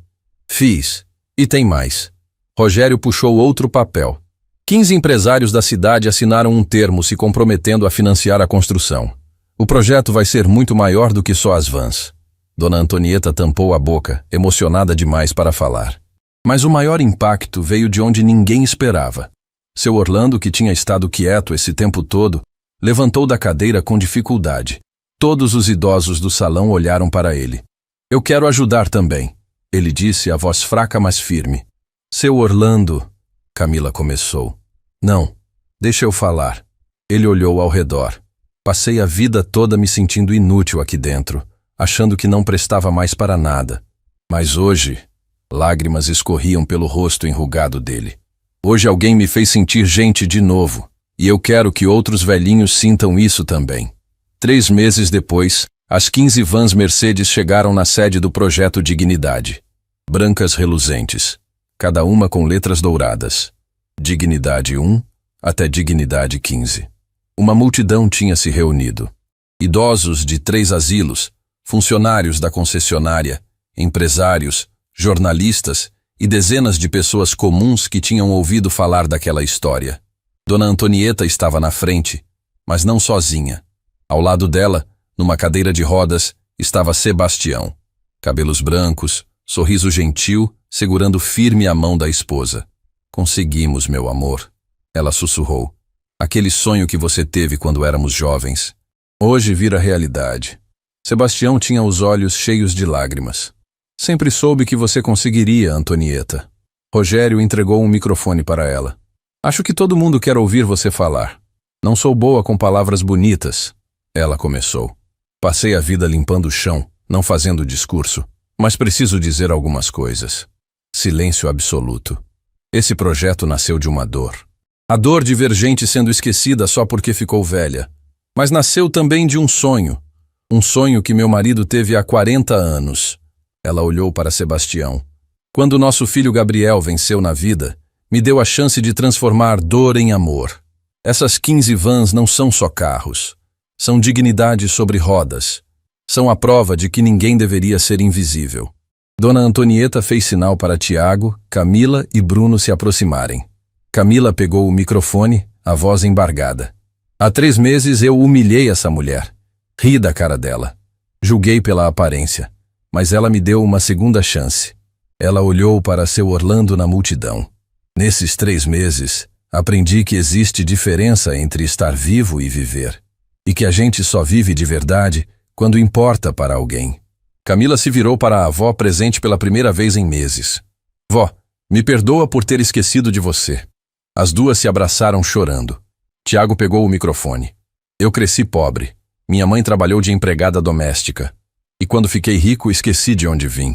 Speaker 1: Fiz. E tem mais. Rogério puxou outro papel. 15 empresários da cidade assinaram um termo se comprometendo a financiar a construção. O projeto vai ser muito maior do que só as vans. Dona Antonieta tampou a boca, emocionada demais para falar. Mas o maior impacto veio de onde ninguém esperava. Seu Orlando, que tinha estado quieto esse tempo todo, levantou da cadeira com dificuldade. Todos os idosos do salão olharam para ele. Eu quero ajudar também, ele disse, a voz fraca mas firme. Seu Orlando, Camila começou. Não, deixa eu falar. Ele olhou ao redor. Passei a vida toda me sentindo inútil aqui dentro, achando que não prestava mais para nada. Mas hoje, lágrimas escorriam pelo rosto enrugado dele. Hoje alguém me fez sentir gente de novo, e eu quero que outros velhinhos sintam isso também. 3 meses depois, as 15 vans Mercedes chegaram na sede do Projeto Dignidade. Brancas reluzentes, cada uma com letras douradas. Dignidade 1 até Dignidade 15. Uma multidão tinha se reunido. Idosos de 3 asilos, funcionários da concessionária, empresários, jornalistas e dezenas de pessoas comuns que tinham ouvido falar daquela história. Dona Antonieta estava na frente, mas não sozinha. Ao lado dela, numa cadeira de rodas, estava Sebastião. Cabelos brancos, sorriso gentil, segurando firme a mão da esposa. Conseguimos, meu amor, ela sussurrou. Aquele sonho que você teve quando éramos jovens. Hoje vira realidade. Sebastião tinha os olhos cheios de lágrimas. Sempre soube que você conseguiria, Antonieta. Rogério entregou um microfone para ela. Acho que todo mundo quer ouvir você falar. Não sou boa com palavras bonitas, ela começou. Passei a vida limpando o chão, não fazendo discurso, mas preciso dizer algumas coisas. Silêncio absoluto. Esse projeto nasceu de uma dor. A dor divergente sendo esquecida só porque ficou velha. Mas nasceu também de um sonho. Um sonho que meu marido teve há 40 anos. Ela olhou para Sebastião. Quando nosso filho Gabriel venceu na vida, me deu a chance de transformar dor em amor. Essas 15 vans não são só carros. São dignidade sobre rodas. São a prova de que ninguém deveria ser invisível. Dona Antonieta fez sinal para Tiago, Camila e Bruno se aproximarem. Camila pegou o microfone, a voz embargada. Há 3 meses eu humilhei essa mulher. Ri da cara dela. Julguei pela aparência. Mas ela me deu uma segunda chance. Ela olhou para seu Orlando na multidão. Nesses 3 meses, aprendi que existe diferença entre estar vivo e viver. E que a gente só vive de verdade quando importa para alguém. Camila se virou para a avó presente pela primeira vez em meses. Vó, me perdoa por ter esquecido de você. As duas se abraçaram chorando. Tiago pegou o microfone. Eu cresci pobre. Minha mãe trabalhou de empregada doméstica. E quando fiquei rico, esqueci de onde vim.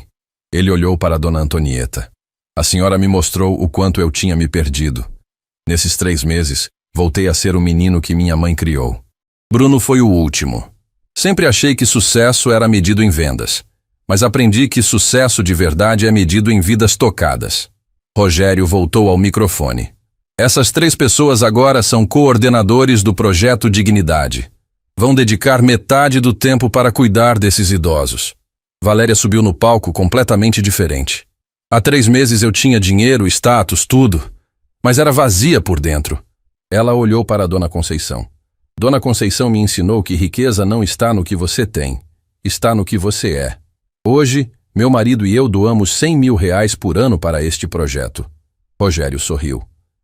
Speaker 1: Ele olhou para Dona Antonieta. A senhora me mostrou o quanto eu tinha me perdido. Nesses 3 meses, voltei a ser o menino que minha mãe criou. Bruno foi o último. Sempre achei que sucesso era medido em vendas, mas aprendi que sucesso de verdade é medido em vidas tocadas. Rogério voltou ao microfone. Essas 3 pessoas agora são coordenadores do projeto Dignidade. Vão dedicar metade do tempo para cuidar desses idosos. Valéria subiu no palco completamente diferente. Há 3 meses eu tinha dinheiro, status, tudo, mas era vazia por dentro. Ela olhou para a Dona Conceição. Dona Conceição me ensinou que riqueza não está no que você tem, está no que você é. Hoje, meu marido e eu doamos 100 mil reais por ano para este projeto. Rogério sorriu.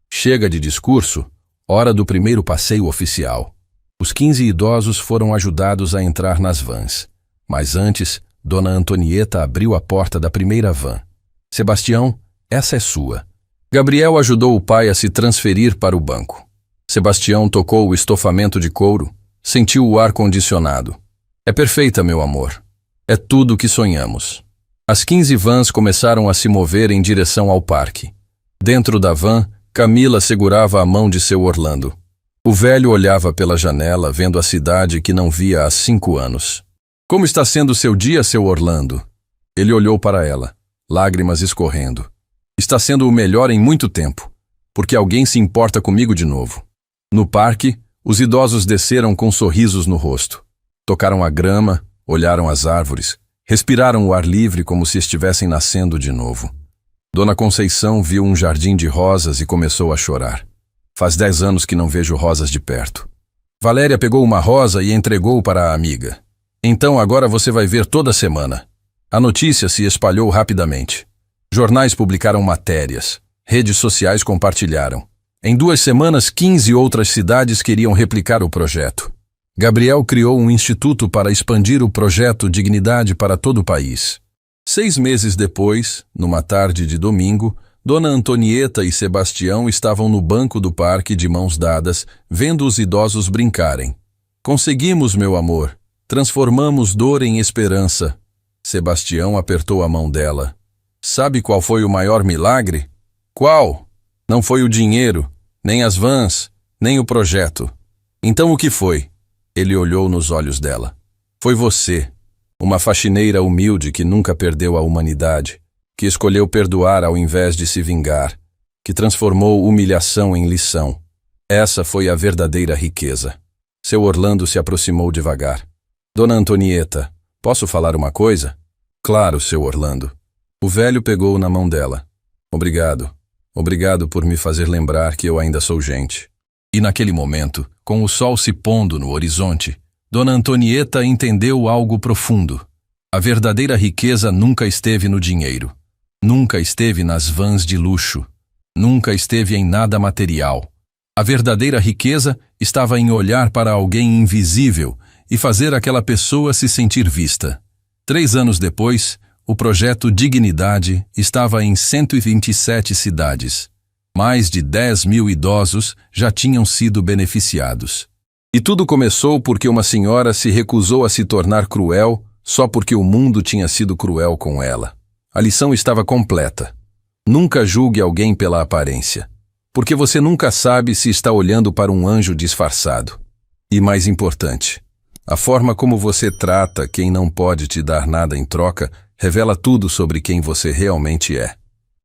Speaker 1: Chega de discurso, hora do primeiro passeio oficial. Os 15 idosos foram ajudados a entrar nas vans. Mas antes, Dona Antonieta abriu a porta da primeira van. Sebastião, essa é sua. Gabriel ajudou o pai a se transferir para o banco. Sebastião tocou o estofamento de couro, sentiu o ar-condicionado. É perfeita, meu amor. É tudo o que sonhamos. As 15 vans começaram a se mover em direção ao parque. Dentro da van, Camila segurava a mão de seu Orlando. O velho olhava pela janela, vendo a cidade que não via há 5 anos. Como está sendo seu dia, seu Orlando? Ele olhou para ela, lágrimas escorrendo. Está sendo o melhor em muito tempo, porque alguém se importa comigo de novo. No parque, os idosos desceram com sorrisos no rosto. Tocaram a grama, olharam as árvores, respiraram o ar livre como se estivessem nascendo de novo. Dona Conceição viu um jardim de rosas e começou a chorar. Faz 10 anos que não vejo rosas de perto. Valéria pegou uma rosa e entregou para a amiga. Então agora você vai ver toda semana. A notícia se espalhou rapidamente. Jornais publicaram matérias. Redes sociais compartilharam. Em 2 semanas, 15 outras cidades queriam replicar o projeto. Gabriel criou um instituto para expandir o projeto Dignidade para todo o país. 6 meses depois, numa tarde de domingo, Dona Antonieta e Sebastião estavam no banco do parque de mãos dadas, vendo os idosos brincarem. Conseguimos, meu amor. Transformamos dor em esperança. Sebastião apertou a mão dela. Sabe qual foi o maior milagre? Qual? Não foi o dinheiro, nem as vans, nem o projeto. Então o que foi? Ele olhou nos olhos dela. Foi você, uma faxineira humilde que nunca perdeu a humanidade, que escolheu perdoar ao invés de se vingar, que transformou humilhação em lição. Essa foi a verdadeira riqueza. Seu Orlando se aproximou devagar. Dona Antonieta, posso falar uma coisa? Claro, seu Orlando. O velho pegou na mão dela. Obrigado. Obrigado por me fazer lembrar que eu ainda sou gente. E naquele momento, com o sol se pondo no horizonte, Dona Antonieta entendeu algo profundo. A verdadeira riqueza nunca esteve no dinheiro. Nunca esteve nas vans de luxo. Nunca esteve em nada material. A verdadeira riqueza estava em olhar para alguém invisível e fazer aquela pessoa se sentir vista. 3 anos depois, o projeto Dignidade estava em 127 cidades. Mais de 10.000 idosos já tinham sido beneficiados. E tudo começou porque uma senhora se recusou a se tornar cruel só porque o mundo tinha sido cruel com ela. A lição estava completa. Nunca julgue alguém pela aparência, porque você nunca sabe se está olhando para um anjo disfarçado. E mais importante, a forma como você trata quem não pode te dar nada em troca revela tudo sobre quem você realmente é.